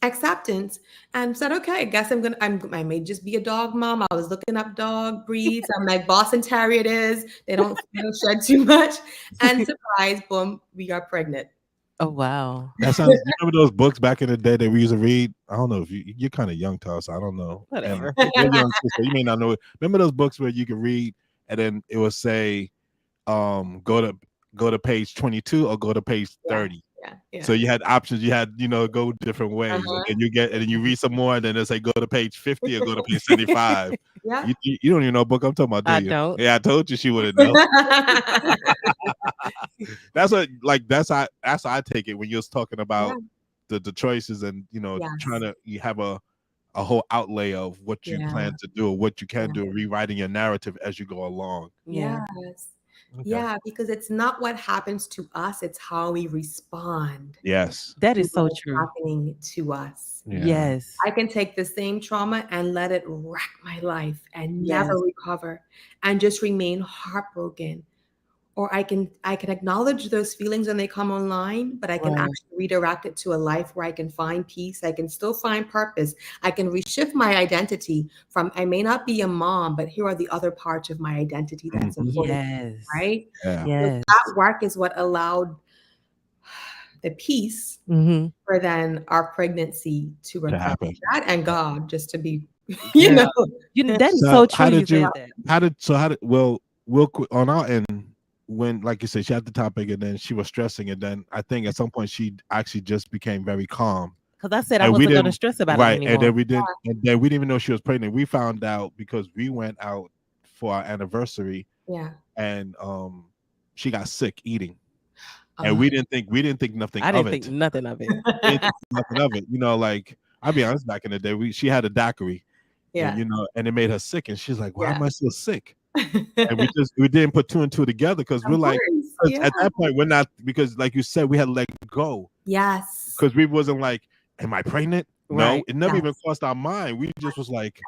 acceptance and said, okay, I guess I may just be a dog mom. I was looking up dog breeds. I'm like Boston Terrier it is. They don't shed too much. And surprise, boom, we got pregnant. Oh, wow. That sounds. You remember those books back in the day that we used to read? I don't know if you're kind of young, Tara, so I don't know. And Whatever. your young sister, you may not know it. Remember those books where you could read and then it would say, go to page 22 or go to page Yeah. 30. Yeah. Yeah. So you had options. You had, go different ways, and Uh-huh. then and then you read some more, and then they say go to page 50 or go to page 75. Yeah. You don't even know what book I'm talking about, do I you? don't. Yeah, I told you she wouldn't know. That's what, like, that's how I take it when you're talking Yeah. about the choices, and trying Yes. to, you have a whole outlay of what you Yeah. plan to do or what you can Yeah. do, rewriting your narrative as you go along. Yeah. Yes. Okay. Yeah, because it's not what happens to us, it's how we respond Yes. That to is so what is true. happening to us. Yeah. Yes. I can take the same trauma and let it wreck my life and never Yes. recover and just remain heartbroken. Or I can acknowledge those feelings when they come online, but I can Right. actually redirect it to a life where I can find peace. I can still find purpose. I can reshift my identity from I may not be a mom, but here are the other parts of my identity that Mhm. support it, Yes. right? Yeah. So Yes. that work is what allowed the peace Mhm. for then our pregnancy to To occur. happen. That and God, just to be, you Yeah. know. That is So so true you said that. how did well real quick on our end, when, like you said, she had the topic and then she was stressing, and then I think at some point she actually just became very calm, Because I said I and we wasn't gonna didn't, stress about it right, and anymore. then we didn't even know she was pregnant. We found out because we went out for our anniversary, Yeah. and she got sick eating, and Uh, we didn't think nothing I of didn't think it. nothing of it. We didn't think nothing of it. Like, I'll be honest, back in the day, she had a daiquiri, and yeah. and it made her sick, and she's like, why Yeah. am I so sick? And we didn't put two and two together, because we're Of like, course. 'cause Yeah. at that point we're not, because like you said, we had to let go, Yes. because we wasn't like, am I pregnant? No, Right. it never even Yes. crossed our mind. We just was like,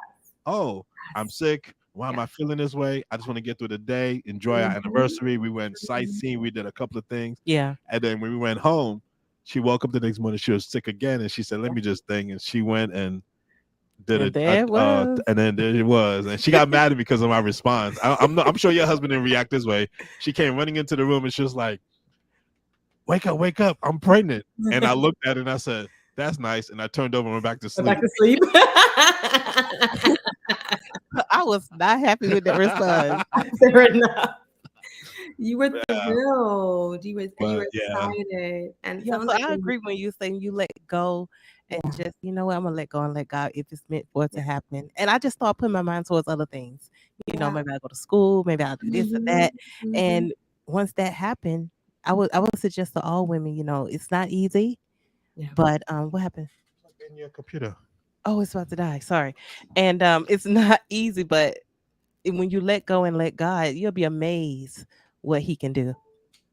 oh, I'm Yes. sick. Why am Yeah. I feeling this way? I just want to get through the day, enjoy our Mhm. anniversary. We went Mhm. sightseeing, we did a couple of things, Yeah. and then when we went home, she woke up the next morning, she was sick again, and she said, let Yeah. me just think, and she went and did And there it was. and then there it was, and she got mad at me because of my response. I'm sure your husband didn't react this way. She came running into the room, and she was like, wake up, I'm pregnant. And I looked at it and I said, that's nice, and I turned over and went back to Go back sleep. to sleep. I was not happy with that response. Fair enough. You were Yeah, thrilled. You were but yeah. excited. And it Yeah, sounds so like I when you agree when you say you let go and yeah, just, you know what, I'm gonna let go and let God if it's meant for it to yeah, happen. And I just start putting my mind towards other things. yeah. Maybe I go to school, maybe I'll do this or Mhm, that. mhm. And once that happened, I would suggest to all women, it's not easy, Yeah. but what happened? Plug in your computer. Oh, it's about to die. Sorry. And it's not easy, but when you let go and let God, you'll be amazed what he can do,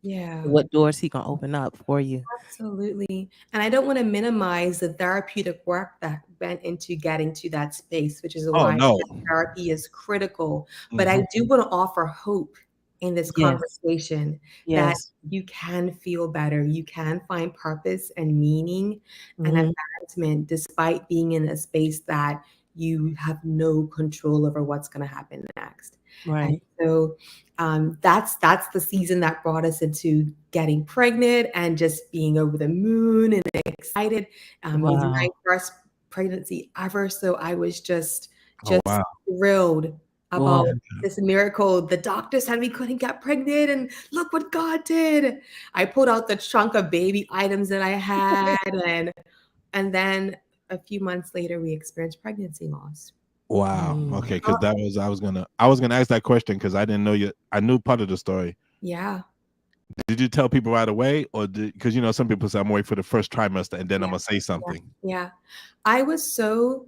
Yeah. what doors he can open up for you. Absolutely. And I don't want to minimize the therapeutic work that went into getting to that space, which is Oh why no. therapy is critical. But I Mhm. do want to offer hope in this Yes. conversation that Yes. you can feel better. You can find purpose and meaning and Hmm. advancement despite being in a space that you have no control over what's going to happen next. And Right. so that's the season that brought us into getting pregnant and just being over the moon and excited. It was my Wow. first pregnancy ever, so I was just Oh just wow. thrilled Wow. about this miracle. The doctor said we couldn't get pregnant, and look what God did. I pulled out the trunk of baby items that I had, and then a few months later, we experienced pregnancy loss. Wow. Mm. Okay, because that was I was gonna ask that question, because I didn't know you. I knew part of the story. Yeah, Did you tell people right away, or because some people say I'm waiting for the first trimester and then yeah, I'm gonna say yeah, something yeah. I was so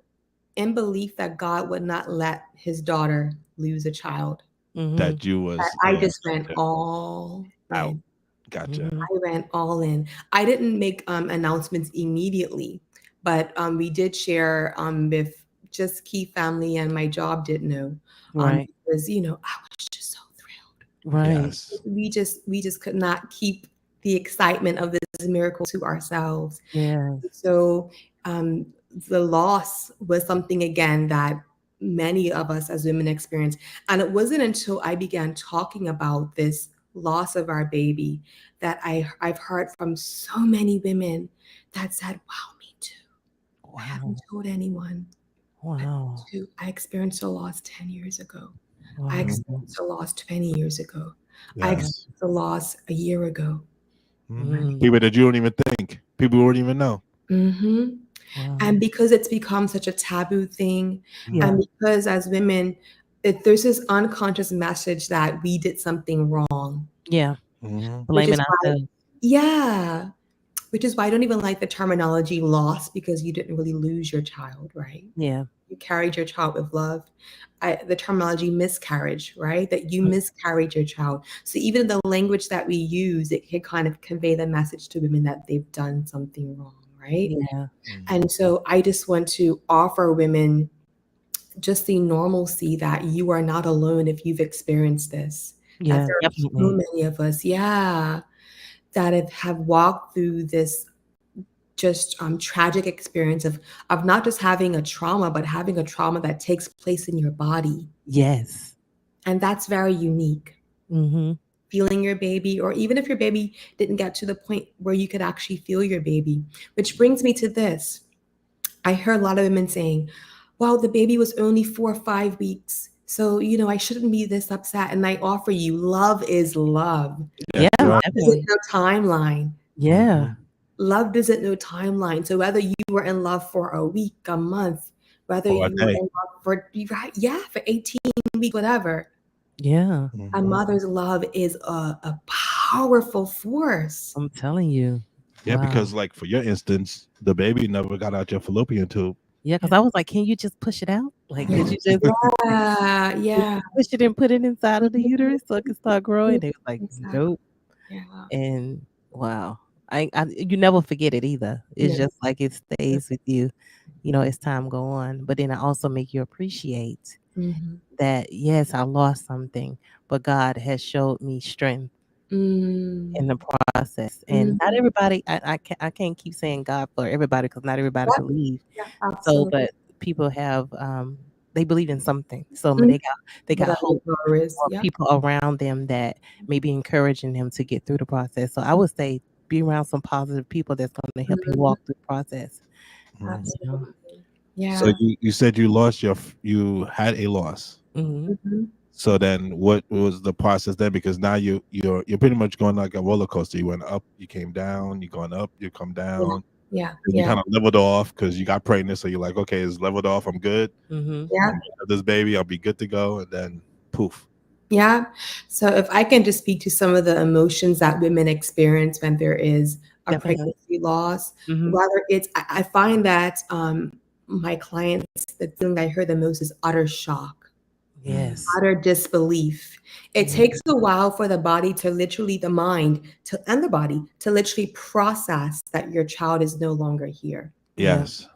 in belief that God would not let his daughter lose a child. Mhm. that you was I yeah, just went okay, all out. in. Gotcha. Mhm. I went all in. I didn't make announcements immediately, but we did share with just key family, and my job did know Right. because I was just so thrilled. Right. Yes. We just could not keep the excitement of this miracle to ourselves. Yes. So um, the loss was something again that many of us as women experience. And it wasn't until I began talking about this loss of our baby that I've heard from so many women that said, wow, me too. I Wow. haven't told anyone. But me Wow. too. I experienced a loss 10 years ago. I Wow. Mhm. experienced a loss 20 years ago. I Yeah. Yes. experienced a loss a year ago. Mm. People that you don't even think. People who don't even know. Hmm. Wow. And because it's become such a taboo thing, Yeah. and Mhm. because as women, there's this unconscious message that we did something wrong, Yeah. Mhm. which Blaming is why, ourselves. yeah, which is why I don't even like the terminology loss because you didn't really lose your child, right? Yeah. You carried your child with love. The terminology miscarriage, right? That you miscarried your child. So even the language that we use, it can kind of convey the message to women that they've done something wrong, right? Yeah. Mhm. And so I just want to offer women just the normalcy that you are not alone if you've experienced this. That Yeah. there are so Definitely. many of us, yeah, that have walked through this just tragic experience of not just having a trauma, but having a trauma that takes place in your body, Yes. and that's very unique. Mm-hmm. Feeling your baby, or even if your baby didn't get to the point where you could actually feel your baby, which brings me to this. I heard a lot of women saying, "Well, the baby was only 4 or 5 weeks, so I shouldn't be this upset." And I offer you, love is love. Yes, Yeah. you're right. There's Definitely. no timeline. Yeah. Mhm. Love doesn't know timeline. So whether you were in love for a week, a month, whether For a you were day. in love for right, yeah, for 18 weeks, whatever, Yeah. a Mhm. mother's love is a powerful force. I'm telling you. Yeah, Wow. because like for your instance, the baby never got out your fallopian tube. Yeah, because Yeah, I was like, can you just push it out? Like, could you just yeah, could yeah. you push it and put it inside of the Mhm, uterus so it can start growing? mhm. They was like, Exactly. nope. Yeah. And wow, you never forget it either. It's No. just like it stays with you, as time go on. But then it also make you appreciate Mm-hmm. that yes, I lost something, but God has showed me strength in Mm. the process. And not Mhm. everybody, I can't keep saying God for everybody because not everybody Yep. believe. Yeah, So, absolutely. but people have they believe in something. So Mhm. they got Whatever the hope power is. or Yep. people around them that may be encouraging them to get through the process. So I would say be around some positive people that's going to help you Mhm. walk through the process. Mhm. You know? Absolutely. So Yeah. you said you lost you had a loss. Hmm. Mhm. So then what was the process then? Because now you're pretty much going like a roller coaster. You went up, you came down, you're going up, you come Yeah. down, Yeah. and you Yeah. kind of leveled off because you got pregnant. So you're like, okay, it's leveled off. I'm good. Hmm. Yeah. I'm gonna have this baby. I'll be good to go. And then poof. Yeah. So if I can just speak to some of the emotions that women experience when there is a Definitely. pregnancy loss, Hmm. whether it's, I find that my clients, the thing I hear the most is utter shock, Yes. utter disbelief. It Yeah. takes a while for the body to literally, the mind to, and the body to literally process that your child is no longer here. Yeah. Yes.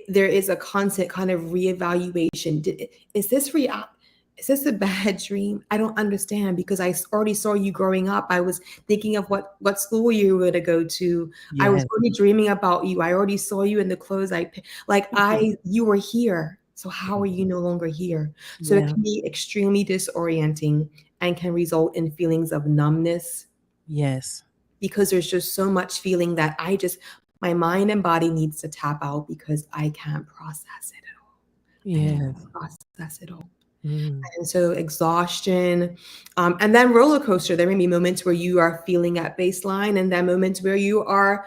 There is a constant kind of reevaluation. Is this real? Is this a bad dream? I don't understand because already saw you growing up. I was thinking of what school you were to go to. I was Yes. already dreaming about you. I already saw you in the clothes like you were here. So how are you no longer here? So it Yeah. can be extremely disorienting and can result in feelings of numbness Yes. because there's just so much feeling that my mind and body needs to tap out because I can't process it at all. I can't Yes. process it all. Mm. And so exhaustion, and then roller coaster. There may be moments where you are feeling at baseline, and then moments where you are,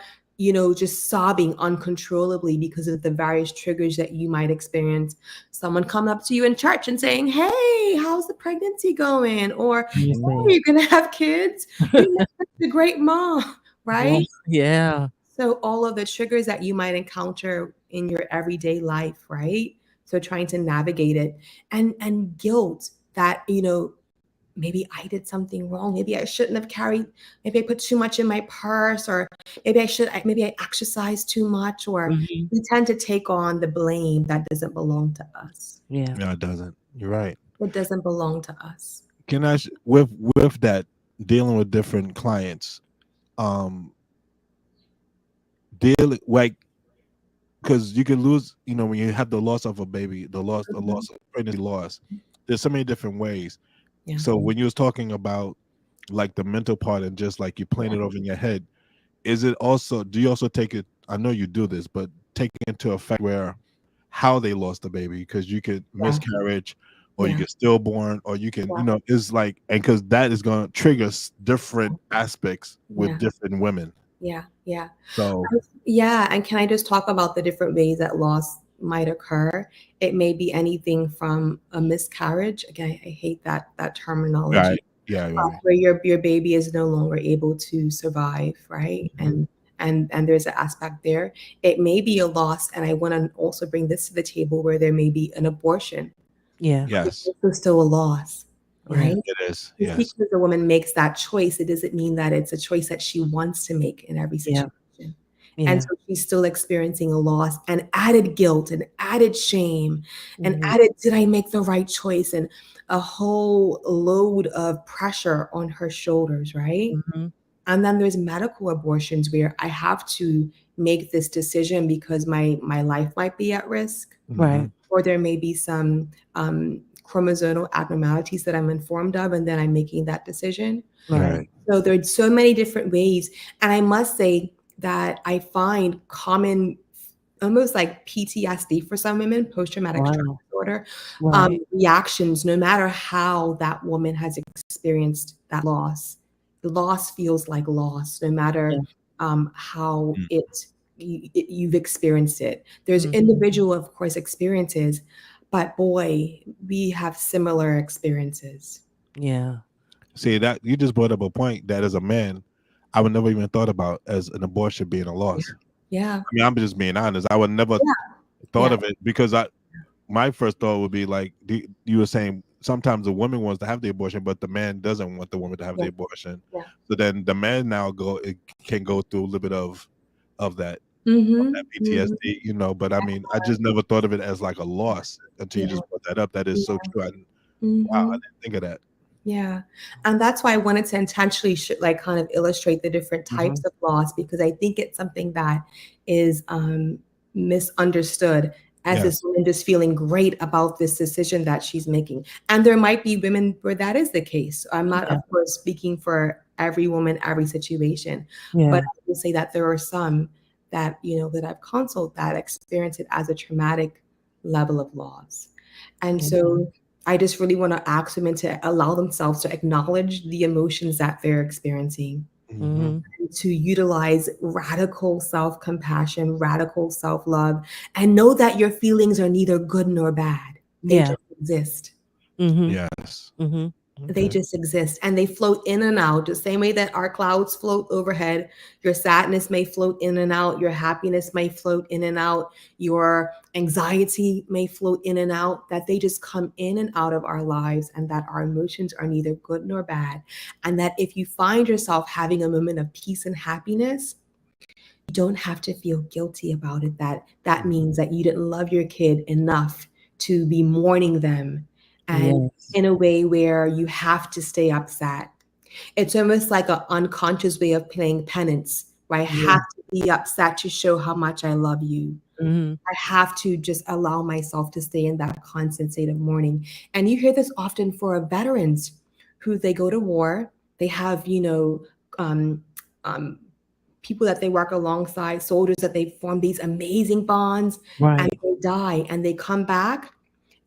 just sobbing uncontrollably because of the various triggers that you might experience. Someone coming up to you in church and saying, "Hey, how's the pregnancy going?" Or, "Oh, Mhm. Seriously. you're gonna have kids. You make such a great mom," Yes. right? Yeah. So all of the triggers that you might encounter in your everyday life, right? So trying to navigate it and guilt that, maybe I did something wrong. Maybe I shouldn't have carried, maybe I put too much in my purse, or maybe I exercised too much, or Hmm. we tend to take on the blame that doesn't belong to us. Yeah. No, it doesn't. You're right. It doesn't belong to us. Can I with that dealing with different clients, um, deal like because you can lose. When you have the loss of a baby, the Mhm. loss of pregnancy loss. There's so many different ways. Yeah. So when you was talking about like the mental part and just like you playing Yeah. it over in your head, is it also? Do you also take it? I know you do this, but take into effect where how they lost the baby because you could Yeah. miscarriage or you Yeah. get stillborn, or you can, Yeah. it's like, and because that is going to trigger different aspects with Yeah. different women. Yeah. Yeah. So Yeah, and can I just talk about the different ways that loss might occur? It may be anything from a miscarriage. Again, I hate that terminology, right, yeah, right, where your baby is no longer able to survive, right? Mhm. And there's an aspect there. It may be a loss, and I want to also bring this to the table where there may be an abortion. Yeah. It's yes, also still a loss, Yeah. right? it is, Just yes, because a woman makes that choice, it doesn't mean that it's a choice that she wants to make in every Yeah. situation. And Yeah. so she's still experiencing a loss and added guilt and added shame and Mhm. added, did I make the right choice? And a whole load of pressure on her shoulders, right? Mhm. And then there's medical abortions where I have to make this decision because my life might be at risk, hmm Right. or there may be some chromosomal abnormalities that I'm informed of, and then I'm making that decision. Right. right, So there's so many different ways. And I must say that I find common, almost like PTSD for some women, post-traumatic stress Wow. disorder, Right. reactions, no matter how that woman has experienced that loss. The loss feels like loss, no Yeah. matter how mm, you've experienced it. There's Mhm. individual, of course, experiences, but boy, we have similar experiences. Yeah. see that you just brought up a point that as a man, I would never even thought about as an abortion being a Yeah. loss. Yeah. I mean, I'm just being honest. I would never thought Yeah. of it because my first thought would be like you were saying sometimes the woman wants to have the abortion, but the man doesn't want the woman to have Yeah. the abortion. Yeah. So then the man now can go through a little bit of that Mhm, mhm. PTSD, But I mean, I just never thought of it as like a loss until you Yeah, just brought that up. That is so yeah. true. Wow, I Mhm. didn't think of that. Yeah, and that's why I wanted to intentionally like, kind of illustrate the different types Mhm. of loss, because I think it's something that is, misunderstood as this Yes. woman just feeling great about this decision that she's making, and there might be women where that is the case. I'm not, Yeah. of course, speaking for every woman, every situation, but Yeah. I will say that there are some that, that I've counseled that experience it as a traumatic level of loss, and Yeah. so I just really want to ask women to allow themselves to acknowledge the emotions that they're experiencing, hmm Mhm. and to utilize radical self compassion, radical self love, and know that your feelings are neither good nor bad. They Yeah. just exist. Mhm. Yes. Mhm. They Okay. just exist and they float in and out the same way that our clouds float overhead. Your sadness may float in and out. Your happiness may float in and out. Your anxiety may float in and out. That they just come in and out of our lives, and that our emotions are neither good nor bad. And that if you find yourself having a moment of peace and happiness, you don't have to feel guilty about it. That Mhm. means that you didn't love your kid enough to be mourning them, and Yes. in a way where you have to stay upset. It's almost like an unconscious way of playing penance, where I have Yeah. to be upset to show how much I love you. Mhm. I have to just allow myself to stay in that constant state of mourning. And you hear this often for veterans who they go to war, they have, um, um, people that they work alongside, soldiers that they form these amazing bonds, and Right. they die and they come back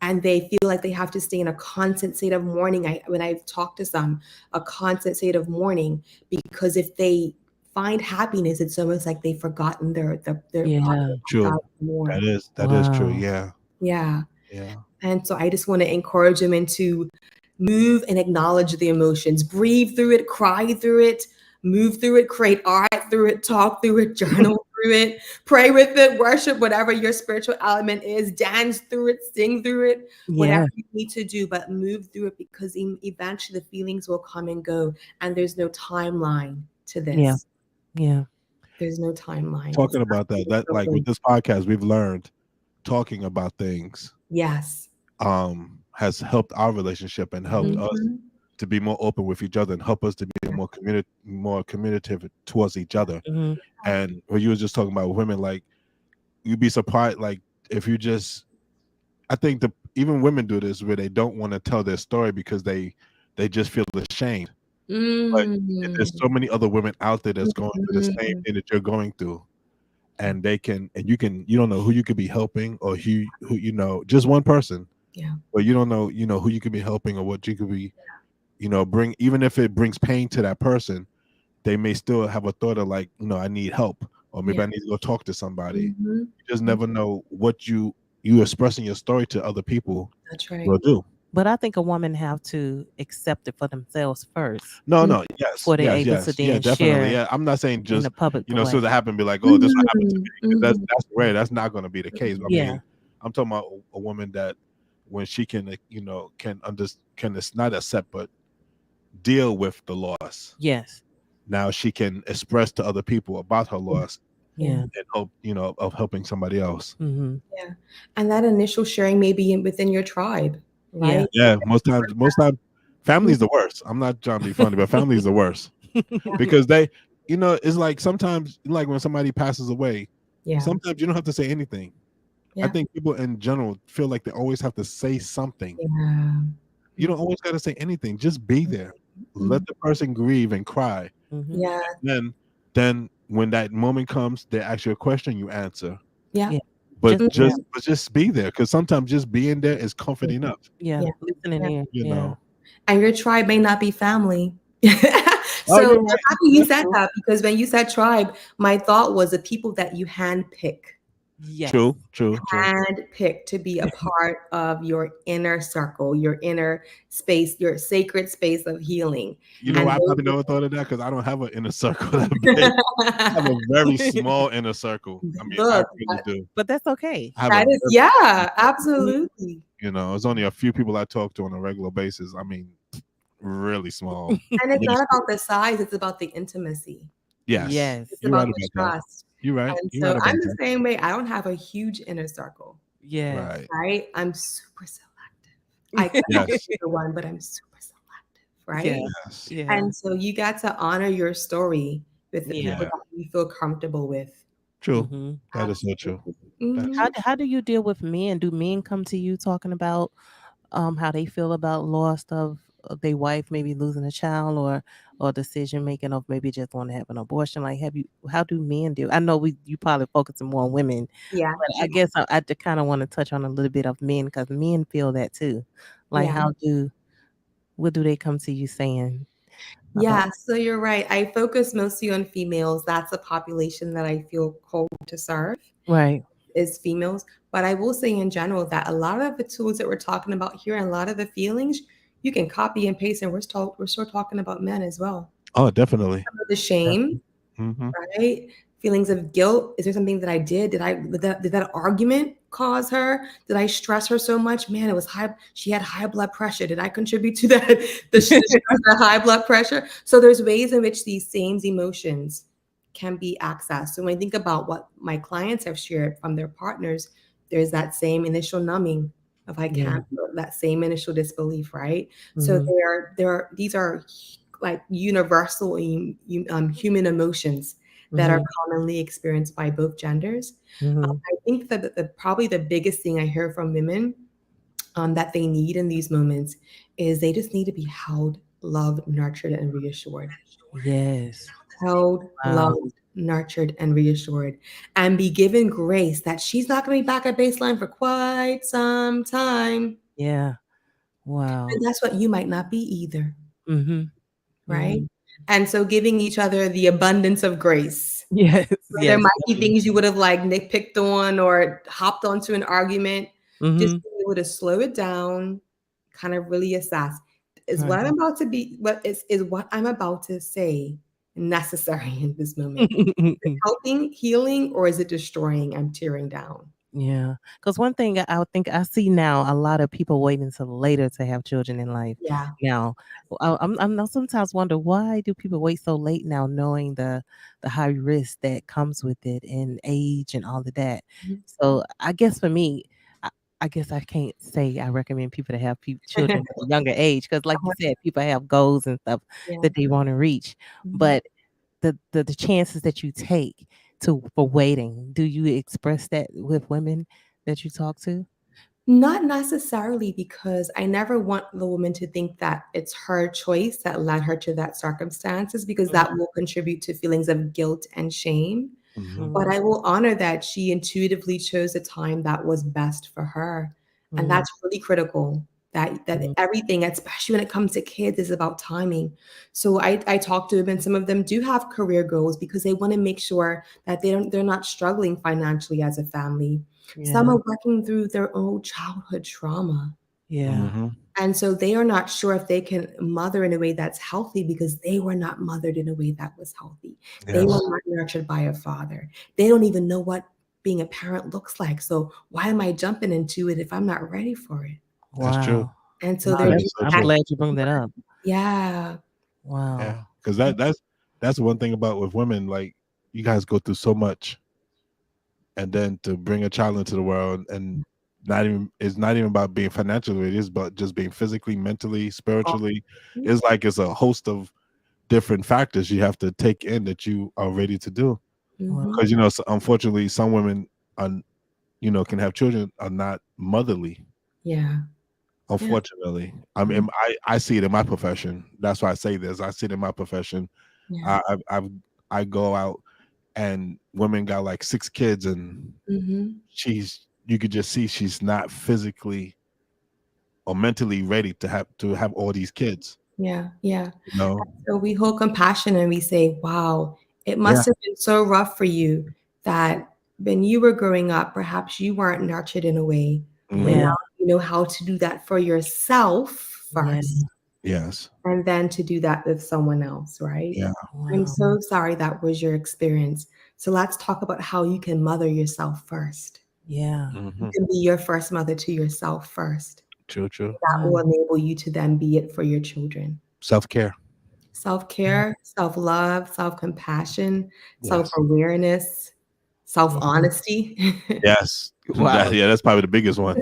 and they feel like they have to stay in a constant state of mourning. When I've talked to some, a constant state of mourning, because if they find happiness, it's almost like they've forgotten their part Yeah. of True. God more. That is true. Wow. Yeah. Yeah. Yeah. And so I just want to encourage women to move and acknowledge the emotions, breathe through it, cry through it, move through it, create art through it, talk through it, journal through it, pray with it, worship, whatever your spiritual element is, dance through it, sing through it, whatever Yeah. you need to do, but move through it, because eventually the feelings will come and go. And there's no timeline to Yeah. this. Yeah. There's no timeline. It's Talking about that, absolutely that so like with this podcast, we've learned talking about things yes. has helped our relationship and helped Mhm. us Mhm. to be more open with each other and help us to be more communicative towards each other. Mhm. And when you were just talking about women, like you'd be surprised, like if you just, I think even women do this where they don't want to tell their story because they just feel ashamed. But there's Mm. so many other women out there that's going through the same Mhm. thing that you're going through, and you don't know who you could be helping or who just one person. Yeah. but you don't know, who you could be helping or what you could be, bring. Even if it brings pain to that person, they may still have a thought of like, I need help, or maybe Yeah. I need to go talk to somebody. Hmm. You just never know what you expressing your story to other people That's right. will do. But I think a woman have to accept it for themselves first No, Mm-hmm. no, yes, before they're yes, able to yes, yeah, then definitely. share Yeah, I'm not saying in just, a public as soon as way. it happened, be like, oh, this what happened to me. Hmm. 'Cause that's Hmm. that's rare. That's not going to be the case. I Yeah. mean, I'm talking about a woman that when she can, can not accept but deal with the loss. Yes. Now she can express to other people about her Yeah. loss Yeah. Yeah. and hope, of helping somebody else. Mhm. Yeah. And that initial sharing may be within your tribe, Yeah. right? Yeah, most time, Mhm. family's the worst. I'm not trying to be funny, but family's the worst because they, it's like sometimes, like when somebody passes away, Yeah. sometimes you don't have to say anything. I Yeah. think people in general feel like they always have to say something. Yeah. You don't always got to say anything. Just be there. Let Mhm. the person grieve and cry. Mhm. Yeah. Then when that moment comes, they ask you a question, you answer. Yeah. Yeah. But Just Mhm. yeah. just be there, because sometimes just being there is comfort enough. Yeah. Yeah. Listening Yeah. in. You Yeah. know. And your tribe may not be family. Oh, So you're I'm right. happy you That's said true. that, because when you said tribe, my thought was the people that you handpick. Yes. True. True. True. Handpicked to be a part of your inner circle, your inner space, your sacred space of healing. You know, And I those probably never thought of that because I don't have an inner circle that big. I have a very small inner circle. I mean, I look, really do. But that's okay. I have a that is, very yeah, Mhm. absolutely. It's only a few people I talk to on a regular basis. I mean, really small, And it's not minuscule. about the size, it's about the intimacy. Yes, Yes. It's you're right about the about that. trust. You're right. And You're right so about I'm the that. same way. I don't have a huge inner circle, Yes. Right. right? I'm super selective. I could have Yes. either one, but I'm super selective, Yeah. right? Yes. Yeah. And so you got to honor your story with the Yeah. people Yeah. that you feel comfortable with. True. Mhm. That is so true. Absolutely. That is Hmm. How do you deal with men? Do men come to you talking about how they feel about loss of their wife maybe losing a child or decision making of maybe just want to have an abortion? Like how do men do? I know you probably focusing more on women, Yeah. but I guess I kind of want to touch on a little bit of men because men feel that too. Like Yeah. what do they come to you saying about? Yeah. So you're right. I focus mostly on females. That's a population that I feel called to serve, Right. is females. But I will say in general that a lot of the tools that we're talking about here and a lot of the feelings you can copy and paste, and we're still talking about men as well. Oh, definitely. Some of the shame, Mm-hmm. right? Feelings of guilt. Is there something that I did? Did that argument cause her? Did I stress her so much? Man, it was high. She had high blood pressure. Did I contribute to that? The stress, the high blood pressure. So there's ways in which these same emotions can be accessed. So when I think about what my clients have shared from their partners, there's that same initial numbing of I Yeah. can't, that same initial disbelief, right? So Mhm. these are like universal human emotions that are Mhm. commonly experienced by both genders. Mhm. I think that probably the biggest thing I hear from women that they need in these moments is they just need to be held, loved, nurtured, and reassured. Yes. Held, Wow. loved, nurtured, and reassured, and be given grace that she's not going to be back at baseline for quite some time. Yeah. Wow. And that's what you might not be either, Mhm. right? Mhm. And so giving each other the abundance of grace. Yes. Where there Yes. might be things you would have like nitpicked on or hopped onto an argument, just Mhm. being able to slow it down, kind of really assess, is what Right. I'm about to be, is what I'm about to say necessary in this moment? Is it helping, healing, or is it destroying and tearing down? Yeah, because one thing I would think I see now a lot of people waiting until later to have children in life. Yeah. Now, I sometimes wonder why do people wait so late now, knowing the high risk that comes with it and age and all of that. Mhm. So I guess for me, I, I guess I can't say I recommend people to have children at a younger age because, like you said, people have goals and stuff Yeah. that they want to reach, Mhm. but the chances that you take for waiting, do you express that with women that you talk to? Not necessarily, because I never want the woman to think that it's her choice that led her to that circumstances, because Mhm, that will contribute to feelings of guilt and shame. Mm-hmm. But mhm, I will honor that she intuitively chose a time that was best for her. And Mm, that's really critical. That mm, everything, especially when it comes to kids, is about timing. So I talk to them, and some of them do have career goals because they want to make sure that they're not struggling financially as a family. Some yeah, are working through their own childhood trauma. yeah, Mm-hmm. And so they are not sure if they can mother in a way that's healthy because they were not mothered in a way that was healthy. They were Yes, not nurtured by a father. They don't even know what being a parent looks like. So why am I jumping into it if I'm not ready for it? that's true. wow, And so wow, they're That that's is just so I'm true. glad you bring that up. yeah. Yeah, Wow, because that's one thing about with women. Like, you guys go through so much, and then to bring a child into the world, and not even it's not even about being financially. It is about just being physically, mentally, spiritually. It's like it's a host of different factors you have to take in that you are ready to do. Mm-hmm. wow, Because unfortunately, some women are can have children are not motherly. Yeah. Yeah. Unfortunately, I Mhm. mean, I see it in my profession. That's why I say this. I see it in my profession. Yeah. I go out, and women got like 6 kids, and Mm-hmm. you could just see she's not physically or mentally ready to have all these kids. Yeah. Yeah. You know? So we hold compassion and we say, wow, it Yeah. must have been so rough for you that when you were growing up, perhaps you weren't nurtured in a way, but Hmm. yeah, now you know how to do that for yourself yeah, first Yes. and then to do that with someone else, right? Yeah. I'm wow, so sorry that was your experience. So let's talk about how you can mother yourself first. yeah, You Hmm. can be your first mother to yourself first. True. True. That will wow, enable you to then be it for your children. Self care. Self yeah, care, self love, self compassion, self Yes. awareness, self yeah, honesty. Yes. wow. That's probably the biggest one.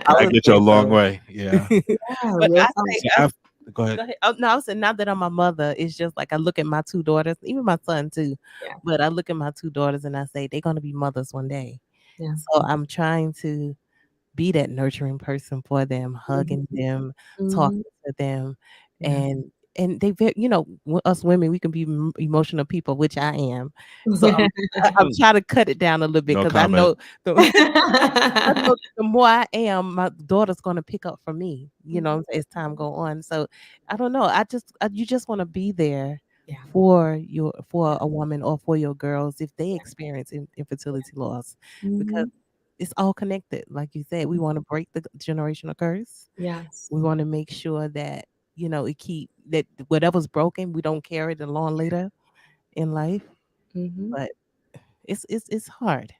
I That would gets you a say long so. way. Yeah. Yeah, But real I self. say See, I go ahead. go ahead. Oh, no, I was saying now that I'm a mother, it's just like I look at my 2 daughters, even my son too, Yeah, but I look at my 2 daughters and I say, "They're gonna be mothers one day." yeah. So I'm trying to be that nurturing person for them, Mhm, hugging them, mhm. talking to them, Yeah. and they very, us women, we can be emotional people, which I am. So I'm trying to cut it down a little bit No because I comment. know the I know the more I am, my daughter's gonna pick up from me, as time go on. So I don't know. You just want to be there Yeah. for a woman or for your girls if they experience infertility loss, because Mhm. it's all connected. Like you said, we want to break the generational curse. Yes. We want to make sure that that whatever's broken, we don't carry it along later in life. Mhm. But it's hard.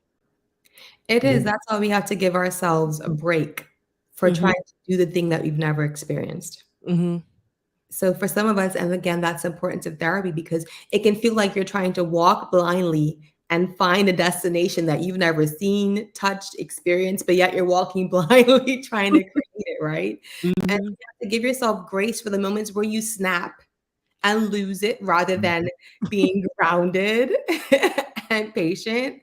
It Yeah. is. That's why we have to give ourselves a break for Mhm. trying to do the thing that we've never experienced. Mhm. So for some of us, and again, that's the importance of therapy because it can feel like you're trying to walk blindly and find a destination that you've never seen, touched, experienced, but yet you're walking blindly trying to create it, right? And Mhm. you have to give yourself grace for the moments where you snap and lose it rather than Mhm. being grounded and patient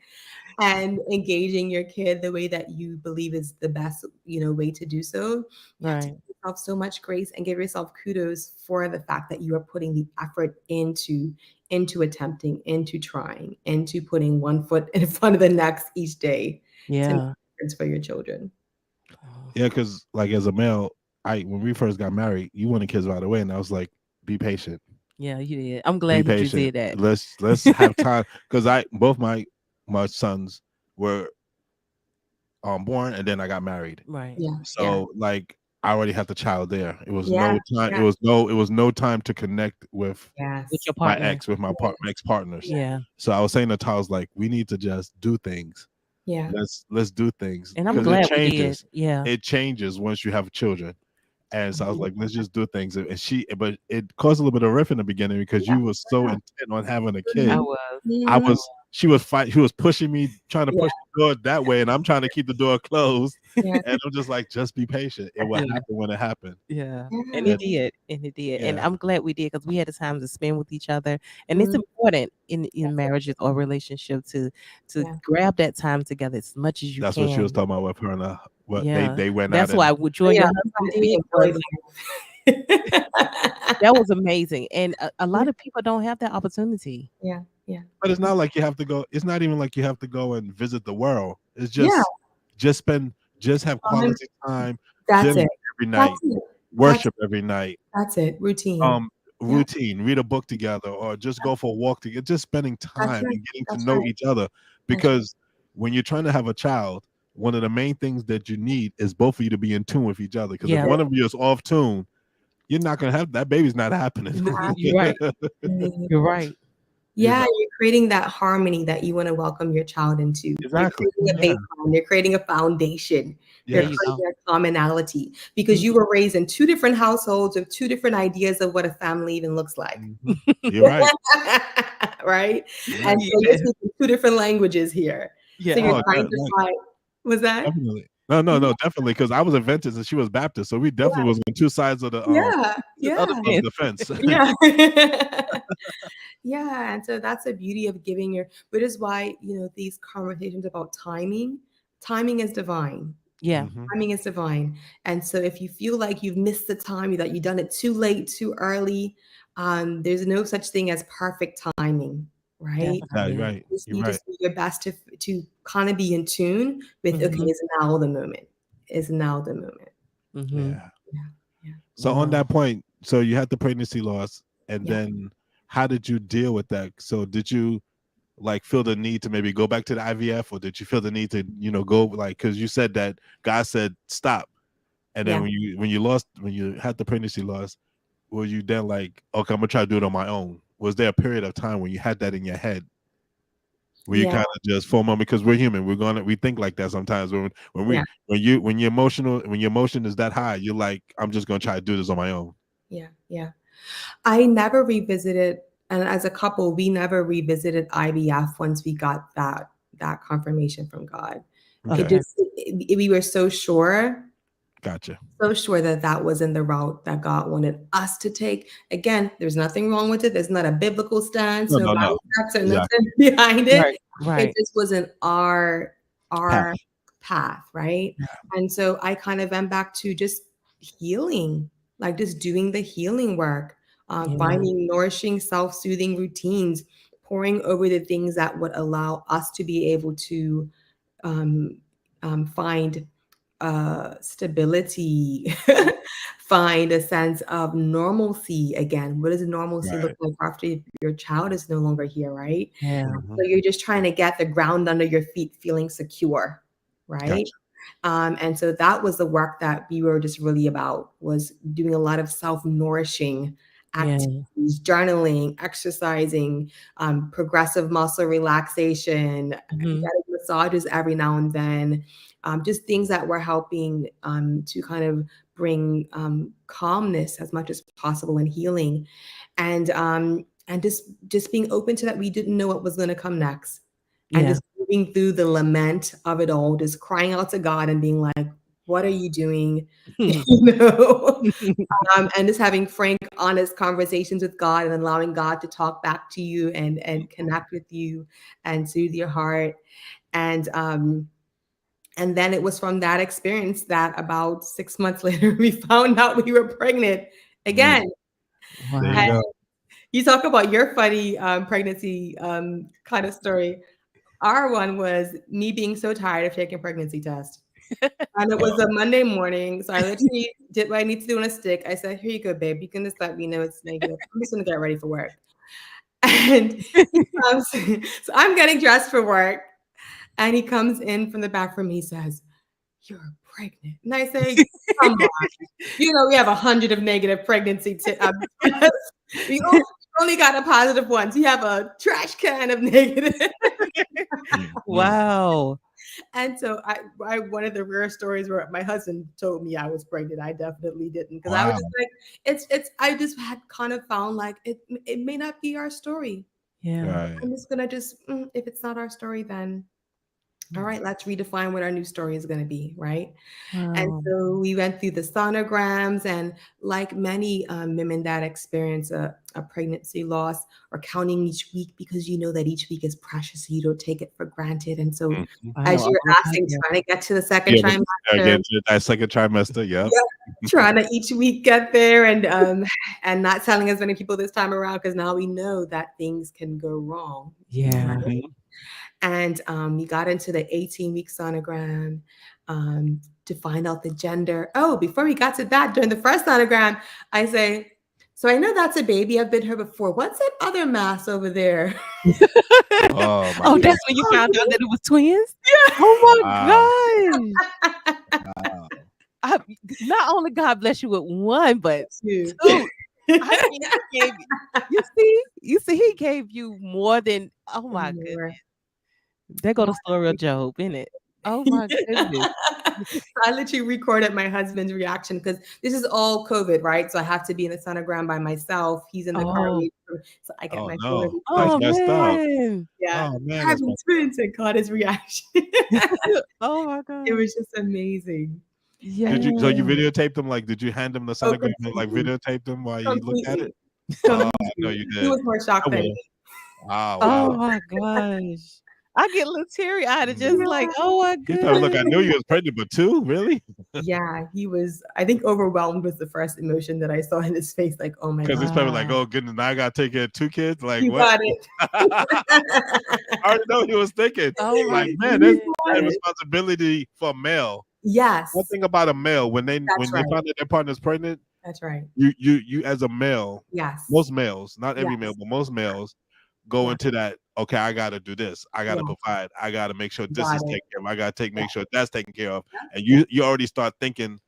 and engaging your kid the way that you believe is the best, way to do so. You have to Right. give yourself so much grace and give yourself kudos for the fact that you are putting the effort into attempting, into trying, into putting one foot in front of the next each day to make Yeah. a difference for your children. Oh, Yeah, because like as a male, when we first got married, you wanted kids right away, and I was like, be patient, yeah, you did. I'm be glad that you patient. did that. Let's have time because I both my sons were born, and then I got married. Right. Yeah, yeah, So like I already had the child there. It was yeah, no time. yeah, It was no time to connect with With your yes, my partner. ex, with my ex partners. yeah, Yeah. So I was saying to Tyles, like, we need to just do things. yeah. Let's do things And I'm because it glad we did. changes. Yeah. It changes once you have children. And so I was Mhm. like, let's just do things. But it caused a little bit of riff in the beginning because Yeah, you was so yeah. intent on having a I kid. Mhm, was. I mhm. was, she was pushing me, trying to Yeah, push the door that way, and I'm trying to keep the door closed. yeah, And I'm just like, just be patient. It will Yeah. happen when it happened. Yeah. And yeah. it And did. And it did. And yeah, I'm glad we did because we had the time to spend with each other. And it's Mhm. important in marriages or relationship to Yeah. grab that time together as much as you that's what she was can. talking about with her and what they Yeah. they went out That's why and what you Oh, and yeah, your her husband husband did he was enjoys that life. was amazing. And a Yeah, lot of people don't have that opportunity. yeah, yeah. but it's not like you have to go. It's not even like you have to go and visit the world. It's Yeah, just spend. just have Um, quality time, that's dinner it. every That's night, it. That's worship every night, that's it. Routine. um, Yeah, routine, read a book together, or just go for a walk together, just spending that's time right. and getting to That's know right. each other. That's right. Because when you're trying to have a child, one of the main things that you need is both of you to be in tune with each other. Because if Yeah. one of you is off tune, you're not gonna have that baby's not happening. You're right. Absolutely. You're right. You Yeah, know, you're creating that harmony that you want to welcome your child into. You're exactly. creating a Yeah. baseline, you're creating a foundation, There you're you Yes. go. creating a commonality because Mhm. you were raised in two different households with two different ideas of what a family even looks like. Mhm. You're right. Right? Right. And so you're Yeah. speaking two different languages here. So Yeah. you're Oh, trying that, to like find, was that? definitely. No, no, no, definitely. Because I was Adventist and she was Baptist, so we definitely was on two sides of the Yeah, Other yeah, of fence. the fence. yeah. Yeah, and so that's the beauty of giving your, but is why, these conversations about timing is divine. Yeah. Hmm. Timing is divine. And so if you feel like you've missed the time, that you've done it too late, too early, there's no such thing as perfect timing, right? Yeah, you're Definitely. right. You You're just right. do your best to kind of be in tune with, okay, Mhm. is now the moment. Is now the moment. Mhm. Yeah. Yeah, yeah, So on Wow. that point, so you had the pregnancy loss, and yeah. then how did you deal with that? So did you like feel the need to maybe go back to the IVF, or did you feel the need to, go like, because you said that God said stop, and then Yeah. when you had the pregnancy loss, were you then like, okay, I'm gonna try to do it on my own? Was there a period of time when you had that in your head where you Yeah. kind of just for a moment, because we're human, we think like that sometimes Yeah. when you're emotional, when your emotion is that high, you're like, I'm just gonna try to do this on my own. Yeah. Yeah. I never revisited, and as a couple, we never revisited IVF once we got that confirmation from God. It Okay, Okay. just we were gotcha. so sure that that wasn't the route that God wanted us to take. Again, there's nothing wrong with it. There's not a biblical stance, No, no no, no. precepts or Exactly. nothing behind it. Right. It Right. just wasn't our Path. path, right? Yeah. And so I kind of went back to just healing, like just doing the healing work, Yeah. finding nourishing, self-soothing routines, pouring over the things that would allow us to be able to um, find stability, find a sense of normalcy again. What does normalcy look Right. like after your child is no longer here, right? Yeah. Hmm. So you're just trying to get the ground under your feet feeling secure, right? Gotcha. And so that was the work that we were just really about, was doing a lot of self-nourishing Yeah. activities, journaling, exercising, progressive muscle relaxation, Mhm. getting massages every now and then, just things that were helping to kind of bring calmness as much as possible and healing, and just being open to that we didn't know what was going to come next, and Yeah. just moving through the lament of it all, just crying out to God and being like, "What are you doing?" You know, and just having frank, honest conversations with God and allowing God to talk back to you and connect with you and soothe your heart. And and then it was from that experience that about 6 months later we found out we were pregnant Mm, again. there you And Wow. go. you talk about your funny pregnancy kind of story. Our one was me being so tired of taking pregnancy tests. And it was Oh, a Monday morning. So I literally did what I need to do on a stick. I said, "Here you go, babe. You can just let me know it's negative. I'm just gonna get ready for work." And he comes, so I'm getting dressed for work. And he comes in from the back room. He says, "You're pregnant." And I say, "Come on. We have 100 of negative pregnancy tests. We only got a positive one. So you have a trash can of negative." mm, mm. Wow. And so I one of the rare stories where my husband told me I was pregnant. I definitely didn't, because I was Wow. just like, it's I just had kind of found like it may not be our story. Yeah. Right. I'm just gonna just if it's not our story, then all right, let's redefine what our new story is going to be, right? And Wow. so we went through the sonograms, and like many women that experience a pregnancy loss, are counting each week because you know that each week is precious, so you don't take it for granted. And so, Mhm. I know as you're all about asking, that. trying to get to the second Yeah, but trimester, again, to that second trimester. Yep. yeah, trying to each week get there, and not telling as many people this time around because now we know that things can go wrong. Yeah. Mhm. And we got into the 18-week sonogram. to find out the gender. Oh, before we got to that, during the first sonogram, I say, so I know that's a baby. I've been here before. What's that other mass over there? Oh my Oh, God. that's when you Oh, found out that it was twins? yeah. Oh my Wow. gosh. Wow. I not only God bless you with one, but Two. 2. I mean, he gave you see, he gave you more than oh my And goodness. more. There go More. the story of Job, innit? Oh my goodness. So I literally recorded my husband's reaction because this is all COVID, right? So I have to be in the sonogram by myself. He's in the car Oh, waiting for me. So I get Oh my phone and no. That's record. oh messed up. man. Yeah. Oh man, that's Having messed up. twins and caught his reaction. Oh my It god. was just amazing. Did And you so you Yeah. videotaped them? Like, did you hand him the oh, sonogram and like completely. videotape them while you looked at it? Completely. Oh, I know Completely. you He did. was more I shocked than would me. have. Wow, Oh wow. my gosh. I get a little teary-eyed and just Mm. like, Yeah. "Oh my He thought, look, I goodness." knew you was pregnant, but two, really? Yeah, he was, I think, overwhelmed was the first emotion that I saw in his face. Like, oh my Because God, he's probably like, Wow. oh goodness, now I gotta take care of two kids. Like you what? got it. I already know he was thinking. Oh Like, my man, You there's got a goodness. it. responsibility for a male. One Yes, thing about a male, when that's they right. find that their partner's pregnant, That's right. you as a male, Yes. most males, not every male, Yes. but most males go Yeah. into that, okay, I gotta do this, I gotta Yeah. provide, I gotta make sure this Got is it. taken care of, I gotta Yeah. make sure that's taken care of. Yeah. And you already start thinking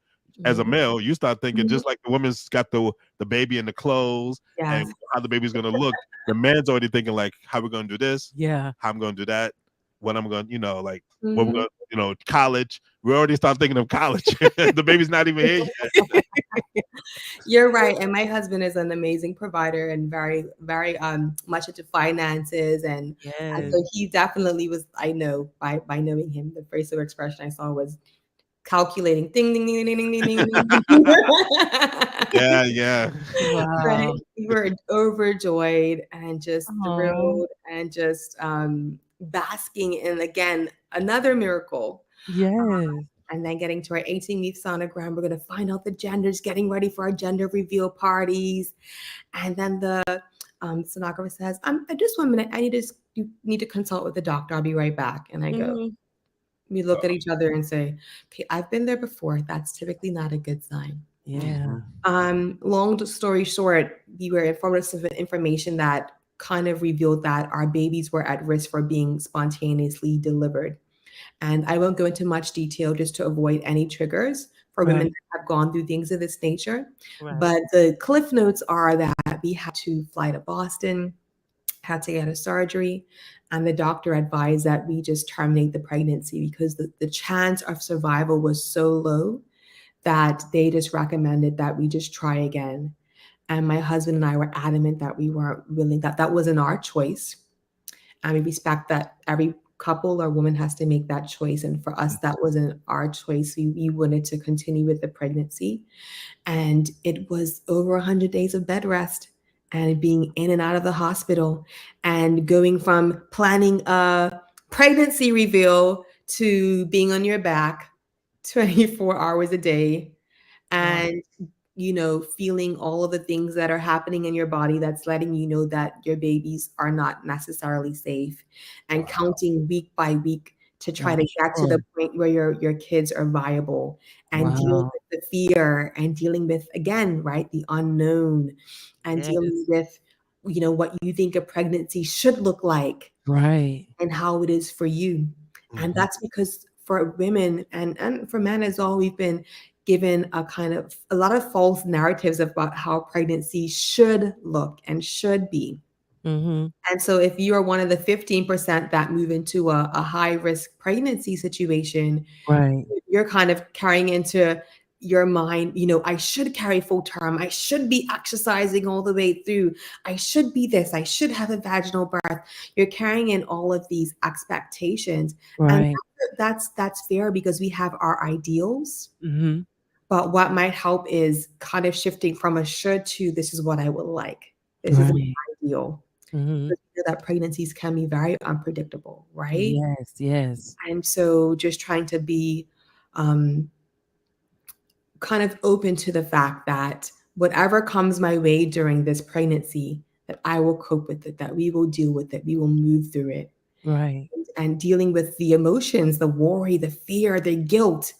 as a Mhm. male, you start thinking Mhm. just like the woman's got the baby in the clothes and Yes. how the baby's gonna look. The man's already thinking like how we're gonna do this, Yeah. how I'm gonna do that, when I'm gonna, like when we're Mhm. gonna, college. We already start thinking of college. The baby's not even here yet. You're right. And my husband is an amazing provider and very, very much into finances. And Yes. so he definitely was, I know by knowing him, the facial expression I saw was calculating ding ding ding ding ding ding ding ding. Yeah, yeah. Right. Wow. We were overjoyed and just Aw. thrilled and just basking in again another miracle. Yes. And then getting to our 18-week sonogram, we're gonna find out the genders, getting ready for our gender reveal parties. And then the sonographer says, just 1 minute, you need to consult with the doctor. I'll be right back. And I go, Mhm. we look at each other and say, okay, I've been there before. That's typically not a good sign. Yeah. Long story short, we were informed of some information that kind of revealed that our babies were at risk for being spontaneously delivered. And I won't go into much detail just to avoid any triggers for women Right. that have gone through things of this nature. Right. But the cliff notes are that we had to fly to Boston, had to get a surgery, and the doctor advised that we just terminate the pregnancy because the chance of survival was so low that they just recommended that we just try again. And my husband and I were adamant that we weren't willing, that wasn't our choice. And we respect that every couple or woman has to make that choice. And for us, that wasn't our choice. We wanted to continue with the pregnancy. And it was over 100 days of bed rest and being in and out of the hospital and going from planning a pregnancy reveal to being on your back 24 hours a day Wow. and feeling all of the things that are happening in your body that's letting you know that your babies are not necessarily safe and Wow. counting week by week to try I'm to get to sure. the point where your kids are viable and dealing Wow. with the fear and dealing with again, right, the unknown and dealing Yes. with what you think a pregnancy should look like Right. and how it is for you. And Mhm. that's because for women and for men as well, we've been given a lot of false narratives about how pregnancy should look and should be. Mhm. And so if you are one of the 15% that move into a high risk pregnancy situation, Right. you're kind of carrying into your mind, I should carry full term. I should be exercising all the way through. I should be this. I should have a vaginal birth. You're carrying in all of these expectations. And Right. that's fair because we have our ideals. Mhm. But what might help is kind of shifting from a should to this is what I would like. This is my Right. ideal. Mhm. Because we know that pregnancies can be very unpredictable, right? Yes, yes. And so just trying to be um, kind of open to the fact that whatever comes my way during this pregnancy, that I will cope with it, that we will deal with it, we will move through it. Right. and dealing with the emotions, the worry, the fear, the guilt.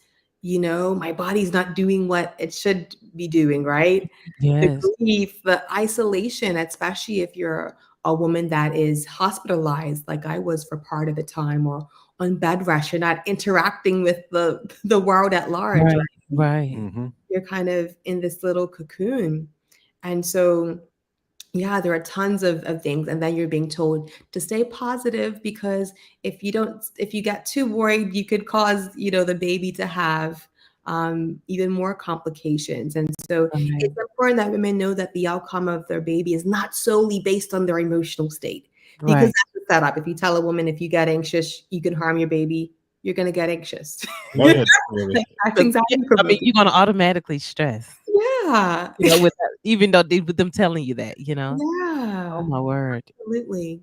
My body's not doing what it should be doing, right? The Yes. grief, the isolation, especially if you're a woman that is hospitalized, like I was for part of the time, or on bed rest, you're not interacting with the world at large, Right. right? Right. Hmm. You're kind of in this little cocoon. And so, yeah, there are tons of things. And then you're being told to stay positive, because if you get too worried, you could cause, the baby to have even more complications. And so Right. it's important that women know that the outcome of their baby is not solely based on their emotional state, because Right. that's the setup. If you tell a woman, if you get anxious, you can harm your baby, you're going to get anxious. Oh yeah, definitely. That's 'Cause, yeah, anxiety I mean, provoking. you're gonna automatically stress, Yeah. with that, even though with them telling you that. Oh Yeah, my word. absolutely.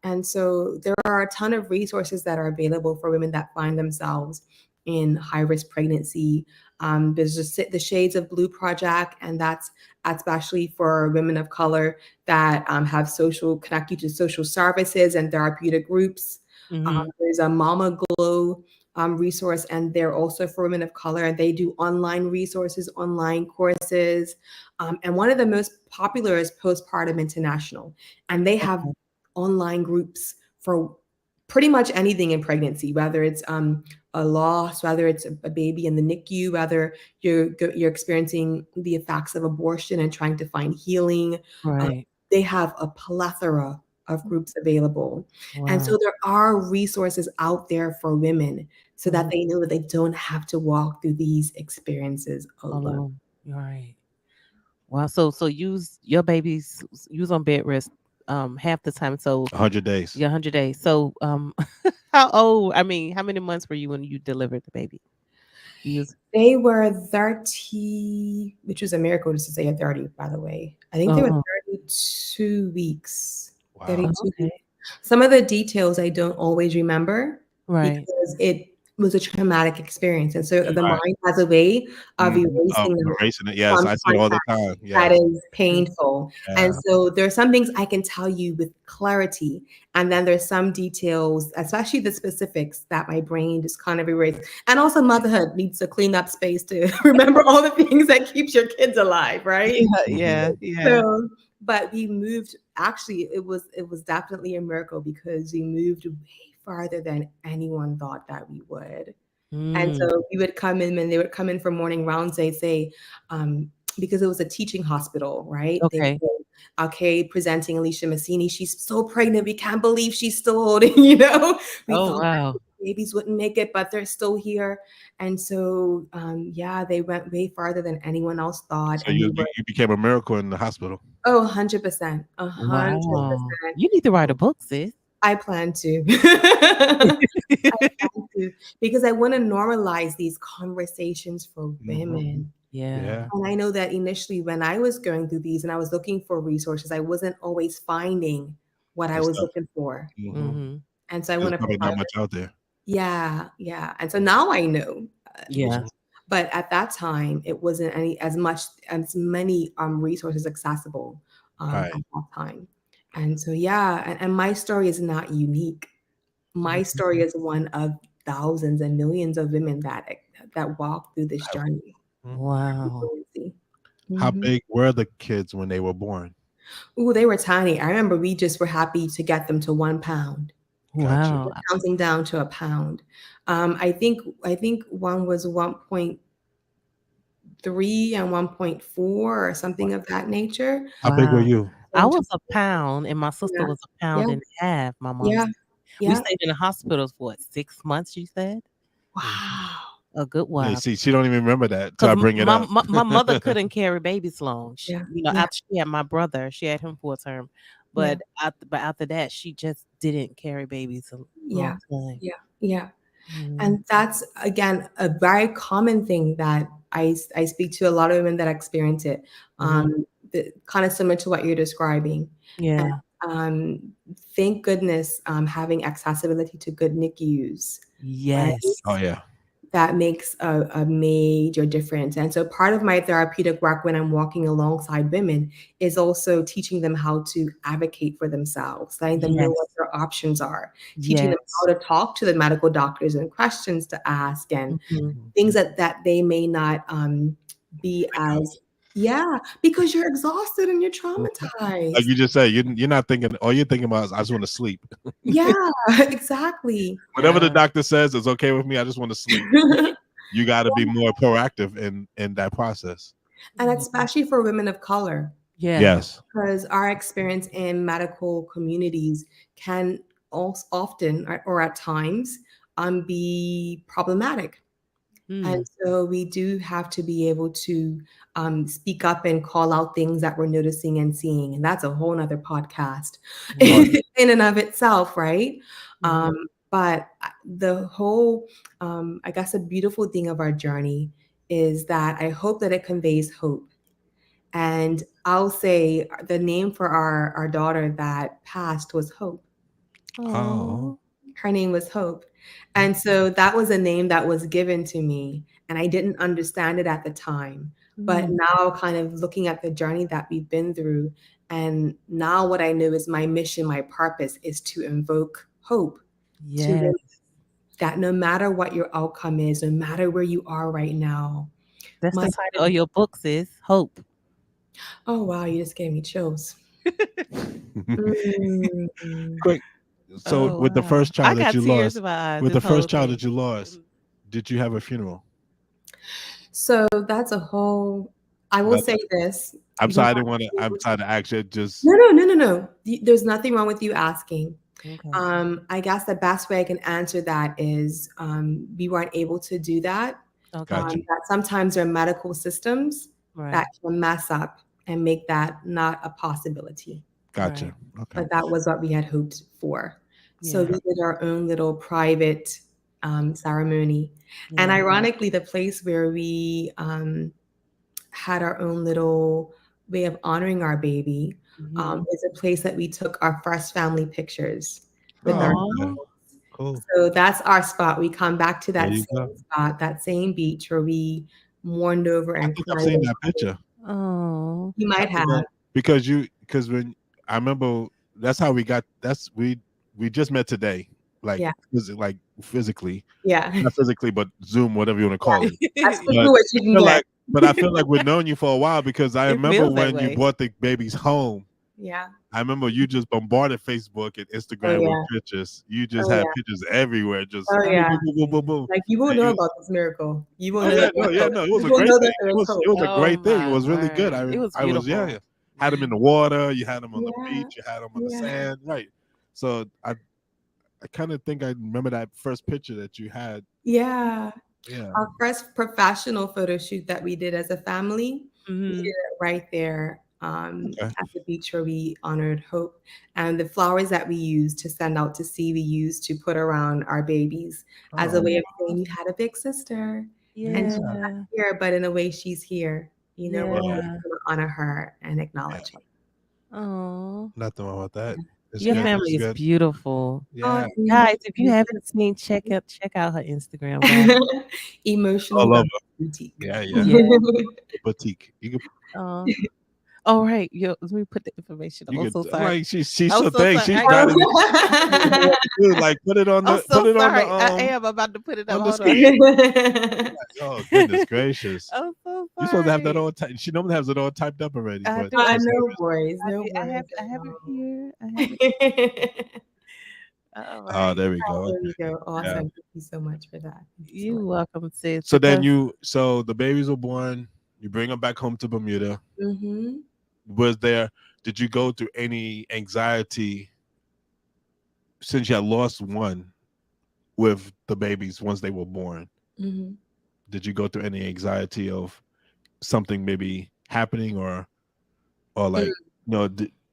And so there are a ton of resources that are available for women that find themselves in high risk pregnancy. There's just the Shades of Blue project, and that's especially for women of color that have social connect you to social services and therapeutic groups. Mhm. There's a Mama Glow resource, and they're also for women of color. And they do online resources, online courses. And one of the most popular is Postpartum International. And they have Okay. online groups for pretty much anything in pregnancy, whether it's a loss, whether it's a baby in the NICU, whether you're experiencing the effects of abortion and trying to find healing. Uh, Right. they have a plethora of groups available, and Wow. so there are resources out there for women so that Mhm. they know that they don't have to walk through these experiences alone. Alone. Right. Wow. So your baby's use on bed rest half the time. So 100 days. your 100 days. So how old? I mean, how many months were you when you delivered the baby? You was They were 30, which was a miracle just to say a 30, by the way. I think they were oh, 32 weeks. Wow. 32 okay. weeks. Some of the details I don't always remember Right. because it was a traumatic experience. And so the Right. mind has a way of Mhm. Oh, erasing them erasing it. Yes, from I see it all the context time. that Yes. is Mm. painful. And Yeah. so there are some things I can tell you with clarity. And then there's some details, especially the specifics, that my brain just kind of erased. And also motherhood needs to clean up space to remember all the things that keeps your kids alive, right? Yeah, Mhm. yeah, yeah. So, but we moved, actually it was definitely a miracle because we moved way farther than anyone thought that we would. And Mm, so we would come in, and they would come in for morning rounds. They'd say, because it was a teaching hospital, right? They would okay. say, okay, presenting Alisha Mecene. She's so pregnant. We can't believe she's still holding. We Oh, thought wow. babies wouldn't make it, but they're still here. And so, yeah, they went way farther than anyone else thought. So And we you were, you became a miracle in the hospital. oh, 100%, Wow. 100%. You need to write a book, sis. I plan to. I plan to, because I want to normalize these conversations for Mhm. women. Yeah. Yeah. And I know that initially when I was going through these and I was looking for resources, I wasn't always finding what I The was stuff. looking for. Mhm. Mhm. And so I There's want to probably not provide, much out there. yeah, yeah. And so now I know, which, Yeah. Mhm. but at that time it wasn't any as many resources accessible Right. at that time. And so yeah, and my story is not unique. My story Mhm. is one of thousands and millions of women that walk through this Have- journey. Mhm. Wow. How Mm-hmm. big were the kids when they were born? Ooh, they were tiny. I remember we just were happy to get them to 1 pound. Gotcha. Wow. Counting down to a pound. I think one was 1.3 and 1.4 or something of that nature. How big were Wow. you? I In was total. a pound and my sister Yeah, was a yeah, pound and a half, my mom yeah, said. We yeah. stayed in the hospital for what, 6 months, she said? Mhm. Wow. A good Yeah, while. see, she don't even remember that till 'Cause I m bring it up. my mother couldn't carry babies long. Yeah, yeah, After she had my brother, she had him for a term, yeah, but after that, she just didn't carry babies a long yeah, time. yeah, yeah. Mhm. And that's again a very common thing that I speak to a lot of women that experience it. Mhm. Kind of similar to what you're describing. And Yeah. um, thank goodness having accessibility to good NICUs, right? Yes. Oh yeah. That makes a major difference. And so part of my therapeutic work when I'm walking alongside women is also teaching them how to advocate for themselves, letting them know Yes. what their options are, teaching them Yes. how to talk to the medical doctors and questions to ask and Mhm. things that they may not be as, yeah, because you're exhausted and you're Like traumatized. you just said, you're not thinking. All you're thinking about is I just want to sleep. Yeah, exactly. Whatever the Yeah. doctor says is okay with me. I just want to sleep. You got to be more proactive in that process. And Mhm. especially for women of color, Yes. Yes. because our experience in medical communities can also often or at times be problematic. And Mm. so we do have to be able to speak up and call out things that we're noticing and seeing. And that's a whole nother podcast Right. Mhm. in and of itself, right? Mhm. But the whole, I guess, a beautiful thing of our journey is that I hope that it conveys hope. And I'll say the name for our daughter that passed was Hope. Oh. Oh. Her name was Hope. And so that was a name that was given to me, and I didn't understand it at the time. But Mm. now, kind of looking at the journey that we've been through, and now what I know is my mission, my purpose is to invoke hope to Yes. that no matter what your outcome is, no matter where you are right now, That's my the title of your book, sis. Hope. oh wow, you just gave me chills. Mm. Quick. So Oh, with the wow. first I child that got you tears in lost, my eyes with this the whole first child thing. that you lost, Mm. did you have a funeral? So that's a whole. I will That's, say this I'm sorry, before. I didn't want to. I'm sorry to ask you. Just No, no, no, no, no. There's nothing wrong with you asking. Okay. I guess the best way I can answer that is we weren't able to do that. Okay. gotcha, That sometimes there are medical systems that Right. can mess up and make that not a possibility. gotcha. Right. Okay. But that was what we had hoped for. So Yeah. we did our own little private ceremony. And Yeah. ironically, the place where we had our own little way of honoring our baby Mhm. is a place that we took our first family pictures with our Oh, okay. Aw. Cool. so that's our spot. We come back to There that you go. same spot, that same beach where we mourned over I and think I've cried seen over. that picture. Oh. You I might think have. because when I remember that's how we got. That's we just met today, like Yeah. like physically, Yeah. not physically, but Zoom, whatever you want to call it. That's quickly But what you I can feel get. like, but I feel like we've known you for a while because I It remember feels that when you way. brought the babies home. Yeah. I remember you just bombarded Facebook and Oh Instagram with yeah. pictures. You just Oh had yeah. pictures everywhere, just Oh Oh, boom, yeah. boom, boom, boom, boom, yeah. boom. Like you will And know you, about this miracle. You will oh know yeah, that no, there's yeah, hope. no, it was You a will great know thing. that there is It hope. was a Oh great thing. It my was really good. word. It was I was beautiful. had them in the water. You had them on the Yeah. beach. You had them on the Yeah. sand. Right. So I kind of think I remember that first picture that you had. Yeah. Yeah. Our first professional photo shoot that we did as a family, we did Mhm. it right there Okay. at the beach where we honored Hope. And the flowers that we used to send out to sea, we used to put around our babies as a Oh way Oh, of saying you had a big sister. And she's yeah. not yeah. here, but in a way, she's here. You know, we're Well, always Yeah. going to honor her and yeah. acknowledge her. Oh. Nothing wrong with that. It's Your good. Yeah. It's family is good. beautiful. Yeah. Guys, if you haven't seen, check out her Instagram, guys. Emotional All over. boutique. Yeah. Yeah. Yeah. The boutique. Uh, all right. Yo, let me put the information up. You I'm could so sorry. like she's I'm so so thing. sorry. She's I trying am. to get she doesn't know what to do. Like I'm put so it on the sorry. I am about to put it up. on the Hold on. screen. Oh goodness gracious. I'm so You're supposed to have that sorry. all typed. She normally has it all typed up already, I but do. I for some do. No reason. worries, I no do. worries I have at it all. here. I have it. All Oh, right. there we go. There Okay. you go. Yeah. Awesome. Thank you so much for that. Thank you so You much. welcome, sis. So then Because so the babies were born, you bring them back home to Bermuda. Mm-hmm. Was there did you go through any anxiety since you had lost one with the babies once they were born? Mm-hmm. Did you go through any anxiety of something maybe happening or like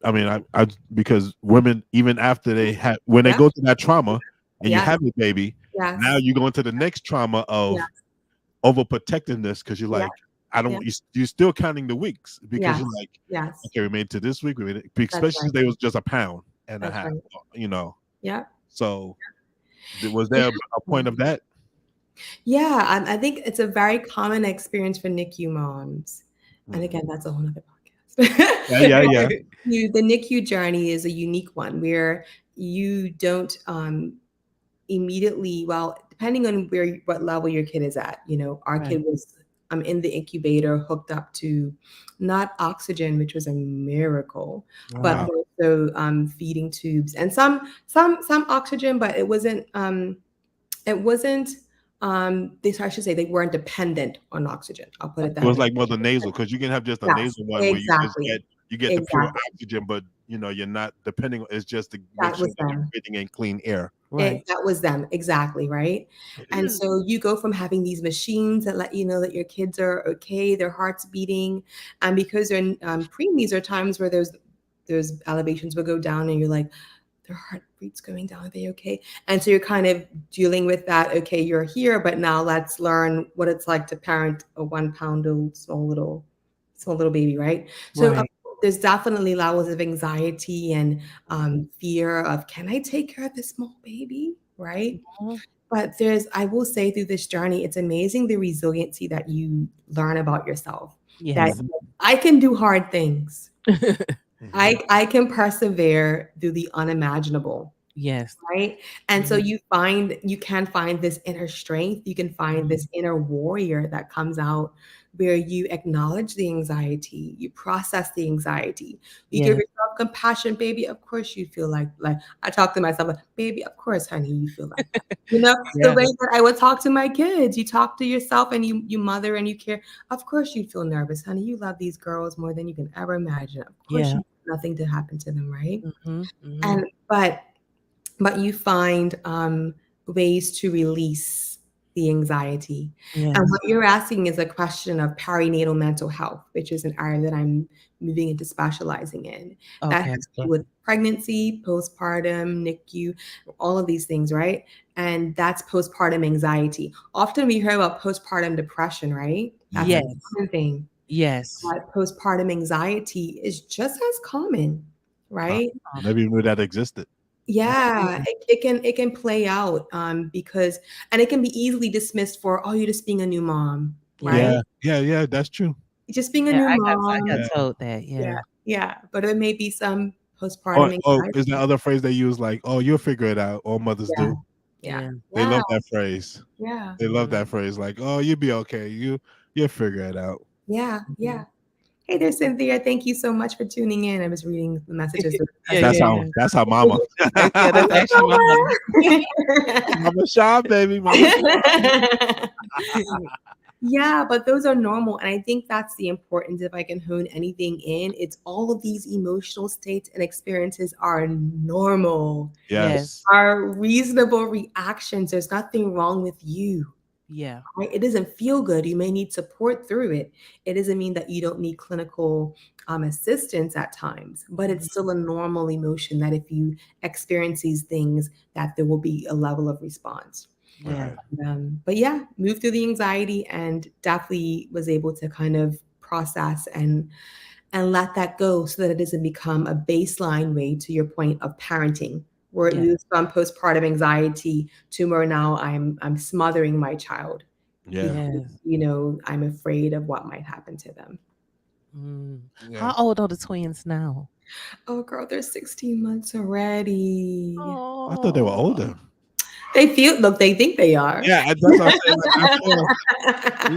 I mean I because women even after they had when they Yeah. go through that trauma and you Yes. have a baby, now Yes. you go into the next trauma Yes. of overprotectiveness because you're Yeah. like I don't Yeah. want you're still counting the weeks because Yes. you're like Yes. okay we made it to this week That's especially right. since they was just a pound and a That's half, right. you know. Yeah. So was Yeah. there a point of that? Yeah. I think it's a very common experience for NICU moms. And Mhm. again, that's a whole nother podcast. Yeah, yeah, yeah. The NICU journey is a unique one where you don't immediately, well, depending on what level your kid is at, our kid Right. was in the incubator hooked up to not oxygen, which was a miracle, but Wow. Wow. also feeding tubes and some oxygen, but it wasn't I should say they weren't dependent on oxygen. I'll put it It that was Okay. way. like more the nasal because you can have just a Yes, nasal one where exactly. you get the pure Exactly. oxygen, but you're not depending. It's just to make That sure was that you're them. breathing in clean air. Right. That was them, exactly, right? And so you go from having these machines that let you know that your kids are okay, their heart's beating, and because they're preemies, are times where those elevations will go down, and you're like, their heartbeat's going down. Are they okay? And so you're kind of dealing with that. Okay, you're here, but now let's learn what it's like to parent a 1 pound old small little baby, right? So Right. there's definitely levels of anxiety and fear of, can I take care of this small baby, right? Mhm. But I will say through this journey, it's amazing the resiliency that you learn about yourself. That Yes. Mhm. I can do hard things. Mhm. I can persevere through the unimaginable, Yes. right? And so Mhm. you can find this inner strength, you can find Mhm. this inner warrior that comes out where you acknowledge the anxiety, you process the anxiety, you give Yes. yourself compassion, baby. Of course you feel like I talk to myself like, baby, of course, honey, you feel like that. The Yeah. way that I would talk to my kids, you talk to yourself and you mother and you care. Of course you'd feel nervous, honey. You love these girls more than you can ever imagine. Of course Yeah. you want nothing to happen to them, right? Mhm. Mhm. And but you find ways to release the anxiety. And Yes. what you're asking is a question of perinatal mental health, which is an area that I'm moving into specializing in. That Okay. has to do Good. with pregnancy, postpartum, NICU, all of these things, right? And that's postpartum anxiety. Often we hear about postpartum depression, right? That's a Mhm. Yes. common thing. Yes. But postpartum anxiety is just as common, Wow. right? Um, Never even knew that existed. Yeah, right. it can play out because and it can be easily dismissed for, oh, you're just being a new mom, Yeah. right? Yeah, yeah, yeah. That's true. Just being a Yeah. new I got mom. Yeah. told that. Yeah, Yeah. yeah. But there may be some Oh, postpartum oh, is that anxiety. other phrase they use like, "Oh, you'll figure it out." All mothers Yeah, do. yeah, Yeah. They yeah, love that phrase. yeah, They love Mhm. that phrase, like, "Oh, you'll be okay. You'll figure it out." yeah, yeah. Mhm. Hey there, Cynthia. Thank you so much for tuning in. I was reading the messages Yeah. as we That's Yeah. were. how. Yeah. That's how Mama. Yeah. That's actually my mom. Mama Sean, baby, Mama Sean. Yeah, but those are normal. And I think that's the importance. If I can hone anything in, it's all of these emotional states and experiences are normal, Yes. Yes. are reasonable reactions. There's nothing wrong with you. Yeah. Right? It doesn't feel good. You may need support through it. It doesn't mean that you don't need clinical assistance at times, but it's Mhm. still a normal emotion that if you experience these things, that there will be a level of response. Yeah. Right. But yeah, moved through the anxiety and definitely was able to kind of process and let that go so that it doesn't become a baseline way to your point of parenting, where it Yeah. moves from postpartum anxiety to where now I'm smothering my child Yeah. because Yes. I'm afraid of what might happen to them. Mm. Yeah. How old are the twins now? Oh girl, they're 16 months already. I thought they were Oh. older. They think they are. Yeah, that's what I'm saying. Like, I feel.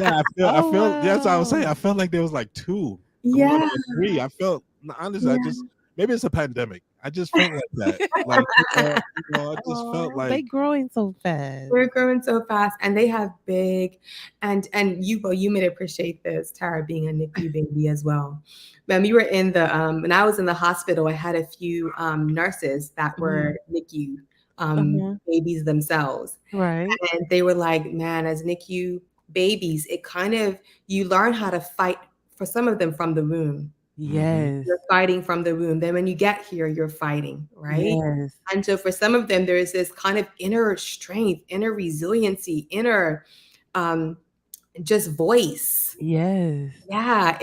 Yeah, I Oh, feel. That's what I was saying. wow. I felt like there was like two going Yeah, on three. I felt honestly. I yeah. just maybe it's a pandemic. I just felt like that. Like I just felt Oh, they like growing so fast. We're growing so fast, and they have big, and you may appreciate this, Tara, being a NICU baby as well. When we were when I was in the hospital, I had a few nurses that Mhm. were NICU Uh-huh. babies themselves, Right. and they were like, man, as NICU babies, it kind of you learn how to fight for some of them from the womb. hmm Yes. You're fighting from the womb. Then when you get here, you're fighting, right? Yes. And so for some of them, there is this kind of inner strength, inner resiliency, inner um, just voice. Yes. Yeah,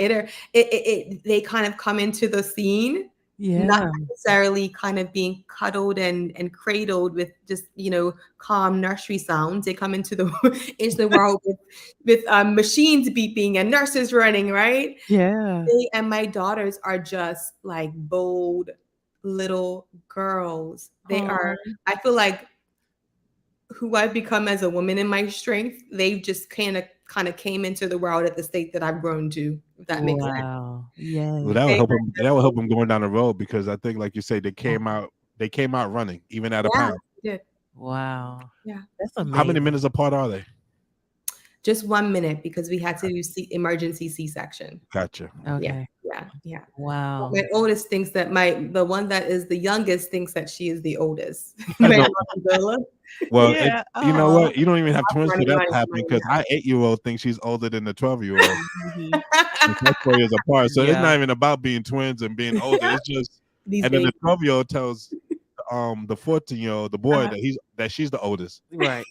they kind of come into the scene, not Yeah. necessarily kind of being cuddled and cradled with just calm nursery sounds. They come into the into the world with machines beeping and nurses running, right? Yeah. They and my daughters are just like bold, little girls. They are, Oh, I feel like who I've become as a woman in my strength, they've just kind of came into the world at the state that I've grown to, if that makes sense. wow. Well, Yes. that would They help are him. That would just help him going down the road because I think, like you say, they yeah, came out. They came out running, even at a yeah, pound. they did. Wow. Yeah. That's How many amazing. minutes apart are they? Just 1 minute because we had to do emergency C-section. Gotcha. Yeah, Okay. yeah, yeah. My Wow. oldest thinks that the one that is the youngest thinks that she is the oldest. I My know. Bella, Well, Yeah. you know Oh. what? You don't even have twins for running that around to happen my because our 8-year-old thinks she's older than the 12-year-old. Mhm. That's 4 years apart. So it's Yeah. not even about being twins and being older. It's just, these and then the babies. 12-year-old tells the 14-year-old, the boy, Uh, that she's the oldest. Right.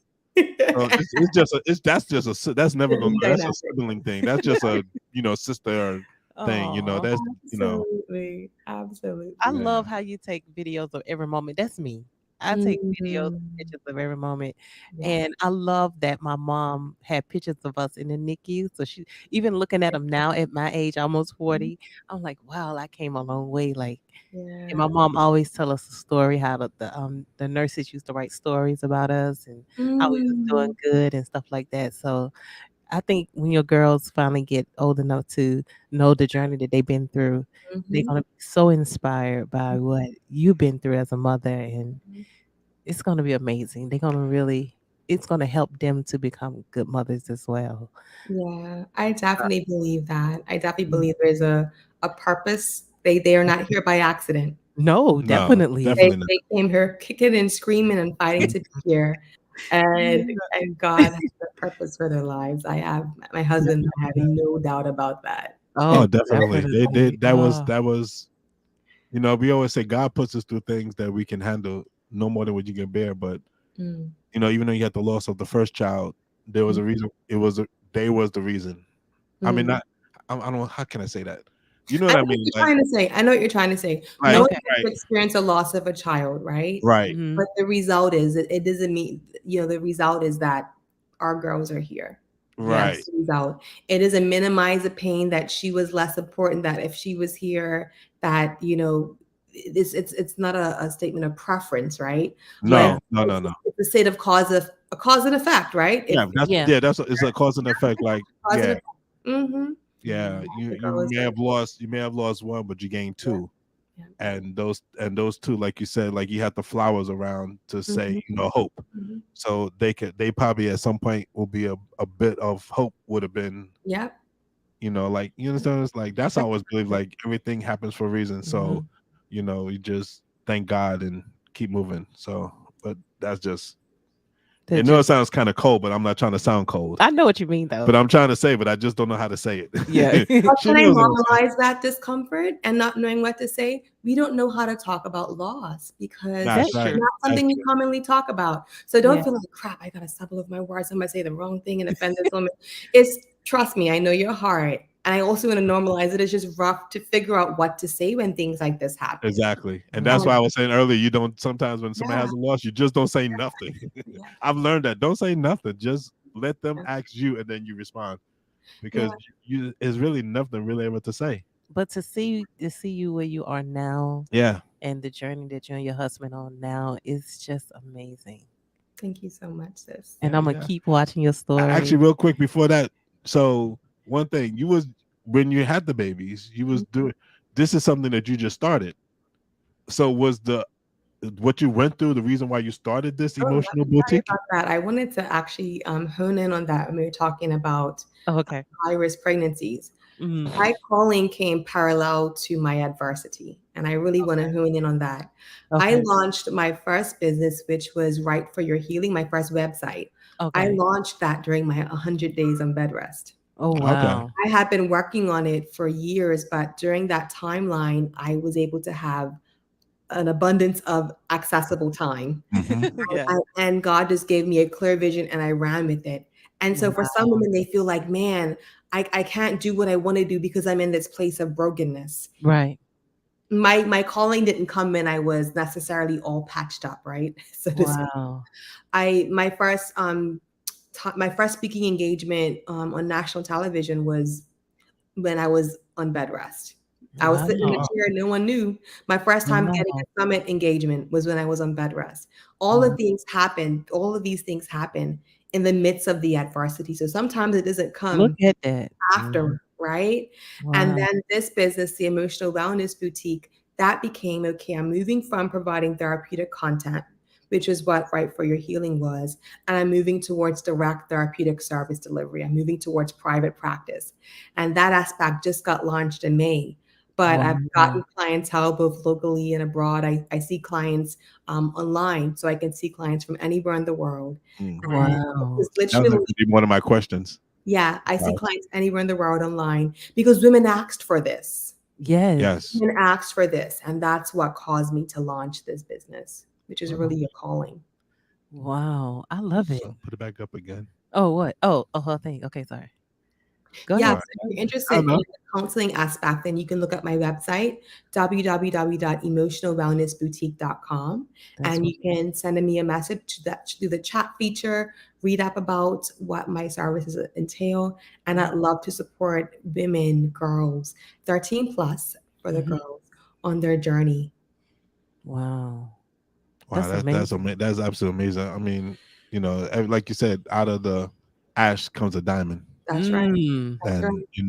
So it's just a, it's that's never gonna sibling go. That's a dynamic. sibling thing. That's just a sister thing. Oh. That's Absolutely, I absolutely. yeah. love how you take videos of every moment. That's me. I take videos and Mm, pictures of every moment. yeah. And I love that my mom had pictures of us in the NICU. So she even looking at them now at my age, almost 40, I'm like, wow, I came a long way. Like, and my Yeah. mom always tell us a story how the nurses used to write stories about us and how we was doing Mm, good and stuff like that. So I think when your girls finally get old enough to know the journey that they've been through, they're mhm, gonna be so inspired by what you've been through as a mother, and mhm. it's gonna be amazing. They're gonna really, it's gonna help them to become good mothers as well. Yeah, I definitely believe that. I definitely Mm. believe there's a purpose. They are not here by accident. No, No, definitely. They definitely not. they came here kicking and screaming and fighting to be here, and Yeah. and God has a purpose for their lives. I have my husband, I have no doubt about that. Oh, Oh, definitely. They definitely. did. Oh, That was. We always say God puts us through things that we can handle no more than what you can bear. But Mm, even though you had the loss of the first child, there was mm, a reason. They was the reason. I mean, mm. not. I don't. How can I say that? You know I what know I what mean? you're Like, trying to say. I know what you're trying to say. right, Knowing okay. that right, you experience a loss of a child, right? right, Mhm. But the result is it doesn't mean, the result is that our girls are here. right. That's Yes. the result. It doesn't minimize the pain that she was less important, that if she was here, that, it's not a statement of preference, right? But Yeah. No, no, no, no. it's a state of cause and effect, right? Yeah, Yeah. that's it's a cause and effect. Like, Cause and yeah, effect. Mm-hmm. yeah. Mhm. The You girl is may here. have lost. You may have lost one, but you gained Yeah. two. Yeah. And those two, like you said, like you had the flowers around to say, Mhm, hope. mhm. So they probably at some point will be a bit of hope would have been, Yep. like you understand. It's like that's how I always believe. Like everything happens for a reason. So, Mhm. you just thank God and keep moving. So, but that's just. That I know it just, sounds kind of cold, but I'm not trying to sound cold. I know what you mean But though. I'm trying to say, but I just don't know how to say Yeah. it. How She can I knows what I'm saying. normalize that discomfort and not knowing what to say? We don't know how to talk about loss because That's That's it's right. true. not That's something we true. commonly talk about. So Yeah. don't feel like crap, I gotta stumble over my words. I'm gonna say the wrong thing and offend this woman. It's trust me, I know your heart. And I also want to normalize it. It's just rough to figure out what to say when things like this happen. Exactly. And that's Mhm. why I Um, was saying earlier, you don't sometimes when somebody yeah, has a loss, you just don't say nothing. yeah, I've learned that. Don't say nothing. Just let them yeah, ask you and then you respond. yeah. Because you is really nothing really able to say. But to see you where you are now Yeah. and the journey that you and your husband on now is just amazing. Thank you so much, sis. And Yeah, I'm gonna yeah. keep watching your Actually, story. real quick before that, so one thing you was when you had the babies, you was doing this is something that you just started. So was the what you went through the reason why you started this Oh, let emotional me tell you boutique? about that. I wanted to actually hone in on that when we were talking about Oh, okay. high risk pregnancies. Mhm. My calling came parallel to my adversity, and I really want to Okay. hone in on that. I Okay. launched my first business, which was Right for Your Healing, my first website. I Okay. launched that during my 100 days on bed rest. Oh, Okay. wow. I had been working on it for years, but during that timeline, I was able to have an abundance of accessible time. Hmm. Yeah. And God just gave me a clear vision and I ran with it. And so for some Wow. women, they feel like, man, I can't do what I want to do because I'm in this place of brokenness. Right. My calling didn't come when I was necessarily all patched up, right? So to speak. Wow. I my first speaking engagement on national television was when I was on bed rest. I was sitting in the Wow. Oh, chair, no one knew. My first time getting Wow. a summit engagement was when I was on bed rest. Wow. All of these things happen in the midst of the adversity. So sometimes it doesn't Look come at that. after, right? And Wow. then this business, the Emotional Wellness Boutique, that became okay. I'm moving from providing therapeutic content, which is what Right for Your Healing was, and I'm moving towards direct therapeutic service delivery. I'm moving towards private practice. And that aspect just got launched in May. But I've Wow. gotten clientele both locally and abroad. I see clients online, so I can see clients from anywhere in the world. mm. And Wow. it's That was literally, going to be one of my questions. yeah, I see Wow. clients anywhere in the world online because women asked for this. Yes. Yes. Women asked for this, and that's what caused me to launch this business, which is Wow. really a calling. Wow. I love it. So put it back up again. Oh, what? Oh, whole thing. Okay, sorry. Go Yeah, ahead. so What? if you're I interested don't in know. the counseling aspect, then you can look at my website, www.emotionalwellnessboutique.com, That's and what. you can send me a message to that through the chat feature, read up about what my services entail, and I'd love to support women, girls, 13 plus for the Mhm. girls on their journey. Wow. Wow, That's amazing. that's absolutely amazing. I mean, like you said, out of the ash comes a diamond, That's right. Mm. That's and right. I you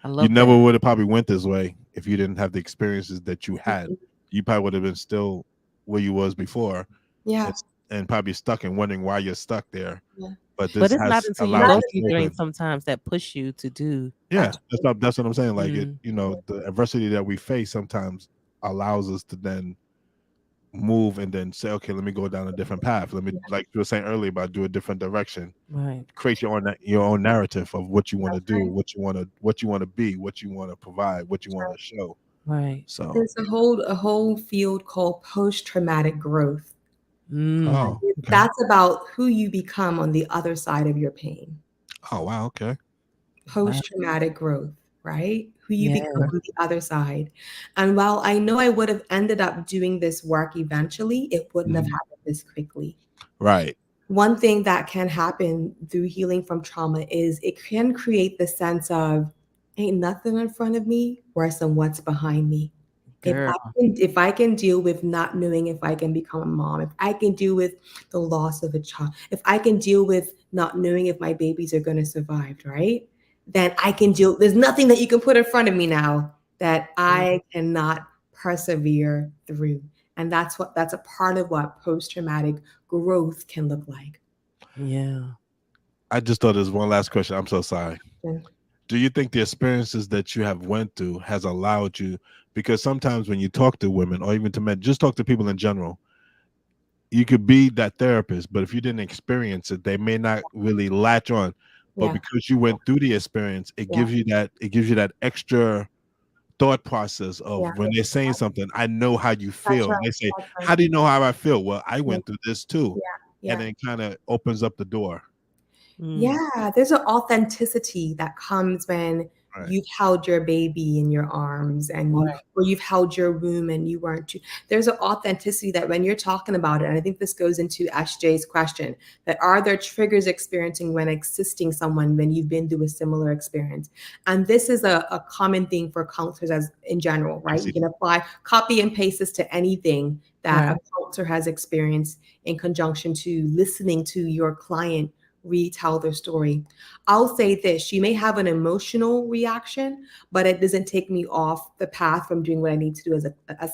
love never that. would have probably went this way if you didn't have the experiences that you had. Mhm. You probably would have been still where you was before, and, Yeah. and probably stuck and wondering why you're stuck there. Yeah. But But this it's not has until you allowed Not go you through to things open. sometimes that push you to do. Yeah, that's that's what I'm saying. Like Mm. the adversity that we face sometimes allows us to then move and then say, okay, let me go down a different path. Let me, yeah, like you were saying earlier, about do a different direction. Right. Create your own narrative of what you want to that's do, right. what you want to be, what you want to provide, what you That's want right. to show. Right. So, There's a whole field called post-traumatic growth. Mm. oh, okay. That's about who you become on the other side of your pain. Oh, wow. Okay. Wow. Post-traumatic growth, right? Who you Yeah. become on the other side. And while I know I would have ended up doing this work eventually, it wouldn't have Mhm. happened this quickly. Right. One thing that can happen through healing from trauma is it can create the sense of ain't nothing in front of me worse than what's behind me. Girl. If I can deal with not knowing if I can become a mom, if I can deal with the loss of a child, if I can deal with not knowing if my babies are going to survive, right? Then I can deal. There's nothing that you can put in front of me now that Mm. I cannot persevere through. And that's a part of what post-traumatic growth can look like. Yeah. I just thought there's one last question. I'm so sorry. Yeah. Do you think the experiences that you have went through has allowed you, because sometimes when you talk to women or even to men, just talk to people in general, you could be that therapist, but if you didn't experience it, they may not really latch on. But Yeah. because you went through the experience, Yeah. it gives you that extra thought process Yeah. of when they're saying something, I know how you That's feel. And right. they say, That's right. how do you know how I feel? Well, I Yeah. went through this too. Yeah. And Yeah. then kind of opens up the door. Mm. Yeah, there's an authenticity that comes when Right. you've held your baby in your arms and Right. you've held your womb and you weren't too, there's an authenticity that when you're talking about it, and I think this goes into SJ's question, that are there triggers experiencing when assisting someone when you've been through a similar experience? And this is a common thing for counselors as in general, I right? You see. can apply, copy and paste this to anything that a Right. counselor has experienced in conjunction to listening to your client retell their story. I'll say this, you may have an emotional reaction, but it doesn't take me off the path from doing what I need to do as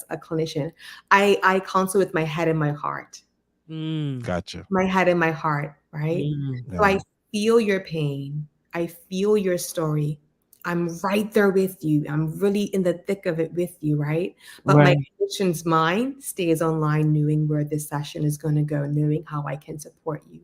a clinician. I counsel with my head and my heart. Mm. Gotcha. My head and my heart, right? Mm. So I Yeah. feel your pain. I feel your story. I'm right there with you. I'm really in the thick of it with you, right? But my Right. clinician's mind stays online, knowing where this session is going to go, knowing how I can support you,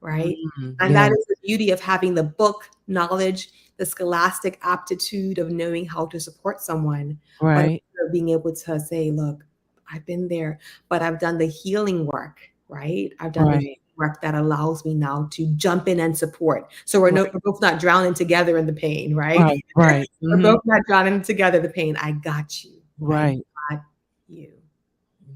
right? Mm. And that Yeah. is the beauty of having the book knowledge, the scholastic aptitude of knowing how to support someone, but Right. also being able to say, look, I've been there, but I've done the healing work, right? I've done the Right. work that allows me now to jump in and support. So we're, no, Right. we're both not drowning together in the pain, right? Right. Right. We're Mhm. both not drowning together in the pain. I got you. I Right. got you.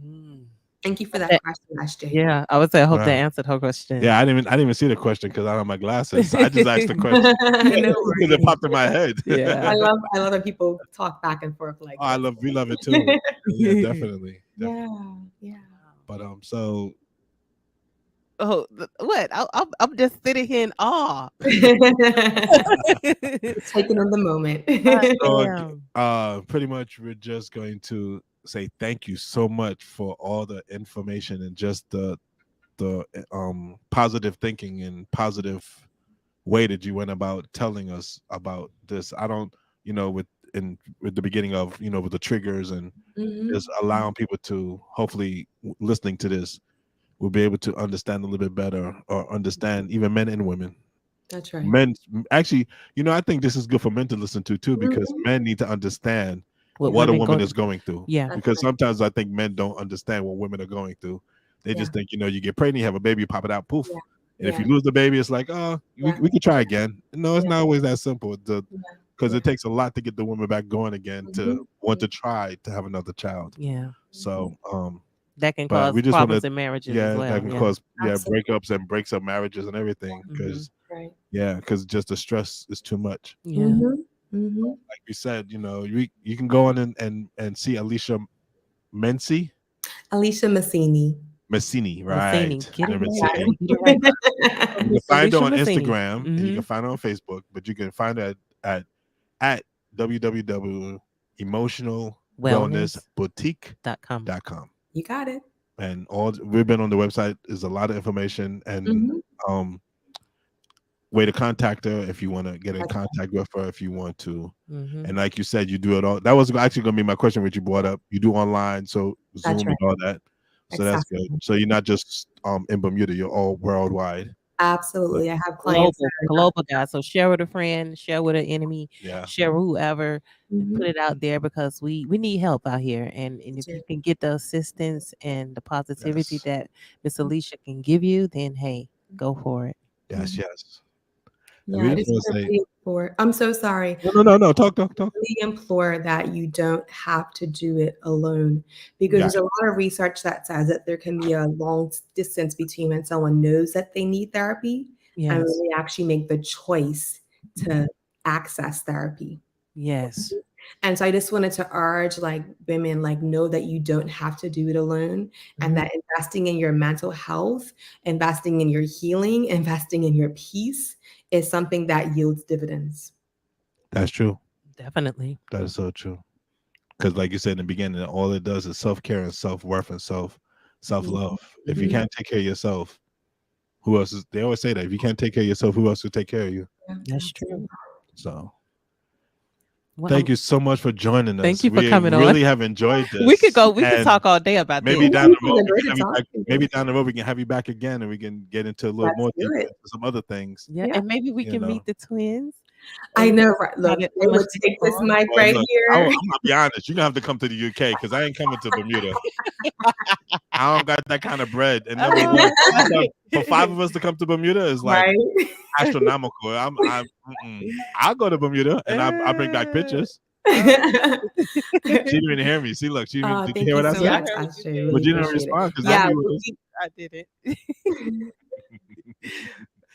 Mm. Thank you for that That- question, SJ. Yeah, I would say I hope that Right. answered her question. Yeah, I didn't even see the question because I don't have my glasses. I just asked the question No because it worries. popped in my head. Yeah. I love that people talk back and forth like Oh, I this. love we love it too. Yeah, definitely, definitely. Yeah, yeah. But so Oh, what? I'm just sitting here in awe. Taking on the moment. I so am. pretty much we're just going to say thank you so much for all the information and just the positive thinking and positive way that you went about telling us about this. I don't, with the beginning of with the triggers and Mhm. just allowing people to hopefully listening to this will be able to understand a little bit better or understand even men and women. That's right. Men actually, I think this is good for men to listen to too because Mhm. men need to understand What what a women go woman is through. going through. Yeah. That's Because right. sometimes I think men don't understand what women are going through. They Yeah. just think, you get pregnant, you have a baby, you pop it out, poof. Yeah. And if Yeah. you lose the baby, it's like, oh, we, Yeah. we can try again. No, it's Yeah. not always that simple. Yeah. Because Yeah. it takes a lot to get the woman back going again to Mhm. want to try to have another child. Yeah. So, That can but we cause just want to, problems in marriages as yeah, that well. can Yeah. cause Absolutely. breakups and breaks up marriages and everything. Mhm. Because Right. just the stress is too much. Yeah. Mhm. Mhm. Like we said, you can go on and see Alicia Mency Alicia Mecene. Messini, Massini. right? Get it Let me right. see. Get it right. You can find her Alicia on Massini. Instagram and you can find her on Facebook, but you can find her at www.emotionalwellnessboutique.com. Wellness.com. You got it. And all we've been on the website is a lot of information and Mhm. um way to contact her if you want to get in That's right. contact with her if you want to. Mm-hmm. And like you said, you do it all. That was actually going to be my question, which you brought up. You do online, so That's Zoom and right. all that. So that's good. Accessible. So you're not just in Bermuda; you're all worldwide. But Absolutely. I have clients that Global, are not. global guys. So share with a friend, share with an enemy, yeah, share with whoever, and Mhm. put it out there because we need help out here. And if you Do. can get the assistance and the positivity yes, that Miss Alicia can give you, then hey, go for it. yes, Mhm. yes. And Yeah, we I just just want to want to say, really implore. I'm so sorry. no, no, no, no. Talk, talk, talk. Really implore that you don't have to do it alone because Yeah, there's a lot of research that says that there can be a long distance between when someone knows that they need therapy and when Yes, they actually make the choice to access therapy. yes, And so I just wanted to urge like women, like know that you don't have to do it alone and mhm, that investing in your mental health, investing in your healing, investing in your peace is something that yields dividends. that's true. definitely. That is so true. Because, like you said in the beginning, all it does is self care and self worth and self love. If you Mhm. can't take care of yourself, who else is? They always say that if you can't take care of yourself, who else will take care of you? Yeah, That's true. absolutely. So, Well, thank you so much for joining thank us. you for We coming on. really have enjoyed We could this, go. We could and talk all day about Yeah, maybe this. down the it road was a we great can to have you talk back. to Maybe you. down the road we can have you back again, and we can get into a little Let's more do deep it. into some other things. Yeah, Yeah. and maybe we You can know. meet the twins. I And know, right? not Look, get they so much would to take this talk. mic Well, right look, I'm here. gonna be honest. You're gonna have to come to the UK because I ain't coming to Bermuda. I don't got that kind of bread. And number one, for five of us to come to Bermuda is like Right? astronomical. I'll go to Bermuda and I bring back Uh, pictures. oh, She didn't even hear me. See, look, did you Thank hear you what I so yeah, I said? much, heard what you Ashley. But Really said. you didn't appreciate it. respond because I Yeah, knew it was. I did it.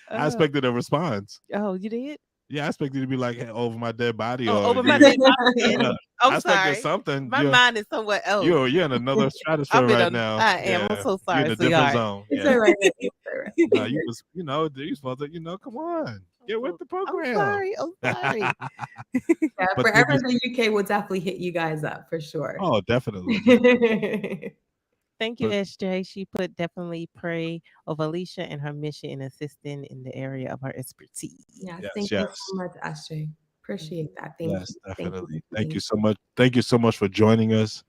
I expected a response. Oh, you did? Yeah, I expected you to be like, "Hey, over my dead body," Oh, or over my you. dead body. Yeah, I I'm expected sorry. something. My mind is somewhere else. You're in another stratosphere I'm in right a. now. I am. I'm Yeah, so you're in sorry, a different sweetheart. zone. it's Yeah. all right. It's all right. No, you was, you supposed to, come on, get with the I'm program. sorry. I'm sorry. Yeah, But thank forever you. in the UK will definitely hit you guys up for sure. Oh, definitely. Thank you, But SJ. She put definitely pray of Alicia and her mission in assisting in the area of her expertise. Yes, yes, thank you yes, so much, Ashley. Appreciate that. Thank yes, you. Thank you. definitely. Thank Thank you. you so much. Thank you so much for joining us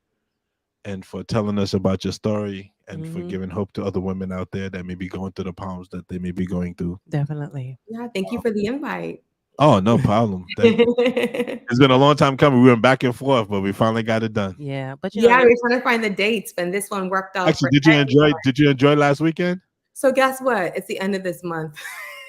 and for telling us about your story and for Hmm. giving hope to other women out there that may be going through the problems that they may be going through. Definitely. Yeah, thank you for the invite. Oh, no problem. Thank you. It's been a long time coming. We went back and forth, but we finally got it done. Yeah, but Yeah, we're trying to find the dates, and this one worked out Actually, for everyone. did you enjoy last weekend? So guess what? It's the end of this month.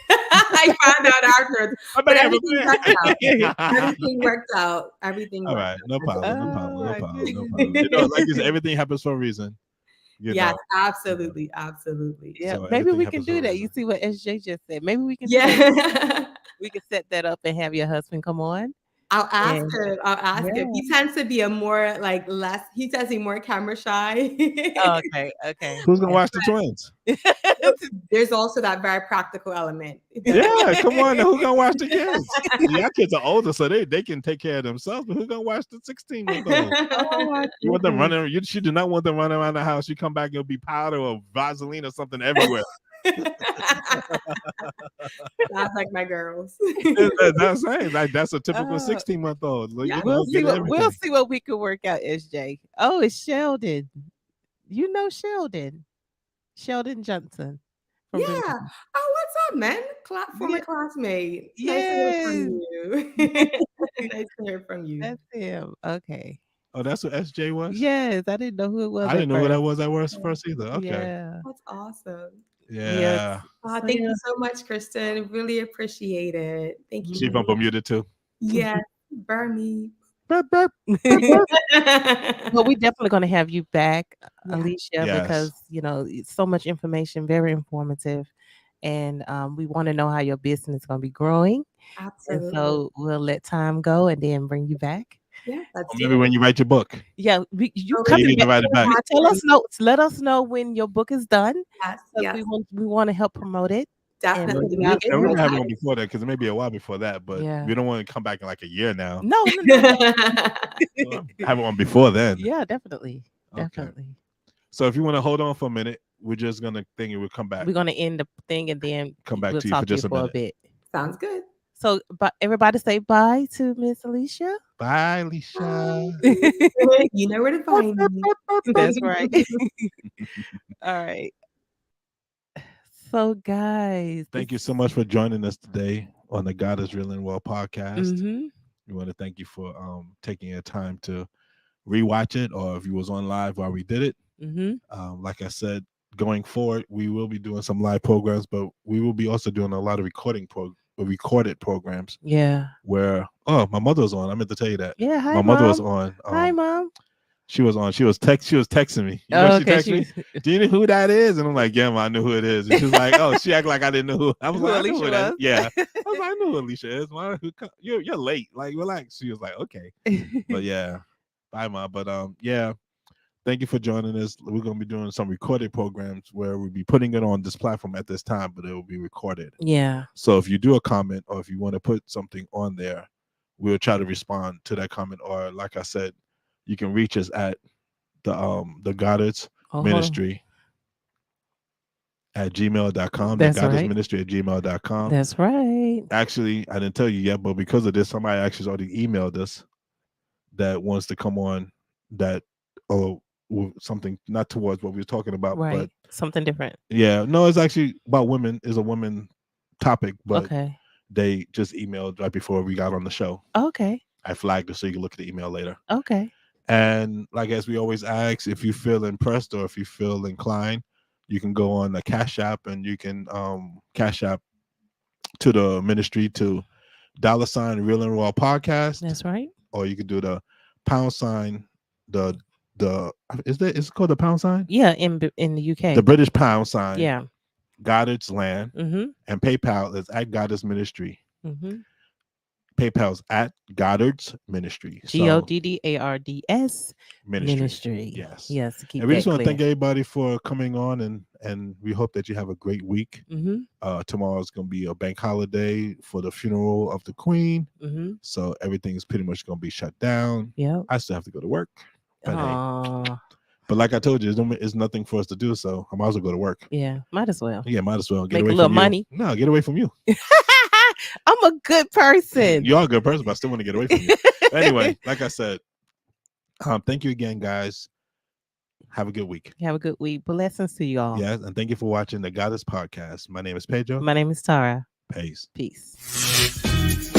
I found out afterwards, My but bad, everything my worked out. bad. Everything worked out. Everything All worked right, no out. problem, no problem, oh no my problem, no goodness. problem. Like you said, everything happens for a reason. You Yes, know. absolutely, absolutely. Yeah, So maybe everything we can happens for a do that. You reason. see what SJ just said. Maybe Yeah. we can set that up and have your husband come on. I'll ask And him. I'll ask him. yeah. He tends to be a more like less. He tends to be more camera shy. Oh, okay. Okay. Who's gonna Yeah. watch the twins? There's also that very practical element. Yeah, come on. Who gonna watch the kids? Your kids are older, so they can take care of themselves. But who gonna watch the 16-month-old? Oh my You want them goodness. running? She do not want them running around the house. You come back, it'll be powder or Vaseline or something everywhere. Sounds like my girls. That's saying like that's a typical Oh, 16-month-old. Yeah. You know, get we'll everything. see what we can work out, SJ. Oh, it's Sheldon. You know Sheldon. Sheldon Johnson from Yeah. Virginia. Oh, what's up, man? Former Yeah. classmate. Nice to hear from Yes. you. Nice to hear from you. That's him. Okay. Oh, that's what SJ was. Yes, I didn't know who it was I at didn't know who that first. was at Yeah. first either. Okay. Yeah. That's awesome. Yes. Yeah. Oh, So thank yeah. you so much, Kristen. Really appreciate it. Thank She you. from Bermuda too. Yes, burn me. Burp, burp. Well, we definitely going to have you back, Yeah, Alicia, Yes. because it's so much information, very informative, and we want to know how your business is going to be growing. And absolutely. so we'll let time go and then bring you back. Yeah, let's Or do maybe it. when you write your book, Yeah, you So so let's you coming need to back. write it back. You tell happen. us no. Let us know when your book is done, Yes, because yes, we want to help promote it, and definitely. bring We you have out And to we're more gonna promote have it. one before that because it may be a while before that, but Yeah. we don't want to come back in like a year now. No, no, no. So have one before then. Yeah, definitely, Okay. definitely. So if you want to hold on for a minute, we're just gonna think it will come back. We're gonna end the thing and then Come back we'll to you for talk to you just a for a minute. bit. Sounds good. So, but everybody say bye to Miss Alicia. Bye, Alisha. You know where to find me. That's right. All right. So, guys, Thank you so much for joining us today on the God is Real and Well podcast. Mm-hmm. We want to thank you for taking your time to rewatch it, or if you was on live while we did it. Mm-hmm. Like I said, going forward, we will be doing some live programs, but we will be also doing a lot of recorded programs Yeah. where my mother was on. I meant to tell you that. Yeah. Hi, My mother was mom. on. Hi, mom. She was on. She was texting me. You know, Oh, she okay. texted me. Do you know who that is? And I'm like, yeah, I knew who it is. And she was like, oh, she acted like I didn't know who. I was Who like, I know Alicia who that is. was? Yeah. I was like, I know who Alicia is. Man, you're late. Like, relax. She was like, okay. But yeah, bye, ma. But yeah, thank you for joining us. We're gonna be doing some recorded programs where we'll be putting it on this platform at this time, but it will be recorded. Yeah. So if you do a comment or if you want to put something on there, we'll try to respond to that comment. Or like I said, you can reach us at the Goddard's Ministry at gmail.com. The That's Goddard's right. Ministry at gmail.com. That's right. Actually, I didn't tell you yet, but because of this, somebody actually already emailed us that wants to come on that something not towards what we were talking about, Right. but Something different. yeah, no, it's actually about women. Is a women topic, but Okay. they just emailed right before we got on the show. Okay. I flagged it so you can look at the email later. Okay. And like as we always ask, if you feel impressed or if you feel inclined, you can go on the Cash App and you can Cash App to the ministry to $ Real and Raw podcast. That's right. Or you can do the £, the is it called the £? Yeah, in the UK. The British £. Yeah. Goddard's Land. Mm-hmm. And PayPal is at Goddard's Ministry. Mm-hmm. PayPal's at Goddard's Ministry. GODDARDS Ministry. Yes. Yes. Keep And we that just want to clear. thank everybody for coming on, and we hope that you have a great week. Mm-hmm. Tomorrow is going to be a bank holiday for the funeral of the Queen. Mm-hmm. So everything is pretty much going to be shut down. Yeah. I still have to go to work. But, hey. But like I told you, it's nothing for us to do. So I might as well go to work. Yeah. Might as well. Yeah, might as well. Get Make away a little from money. You. No, get away from you. I'm a good person. You are a good person, but I still want to get away from you. Anyway, like I said, thank you again, guys. Have a good week. Have a good week. Blessings to you all. Yes, and thank you for watching the Goddess Podcast. My name is Pedro. My name is Tara. Peace. Peace.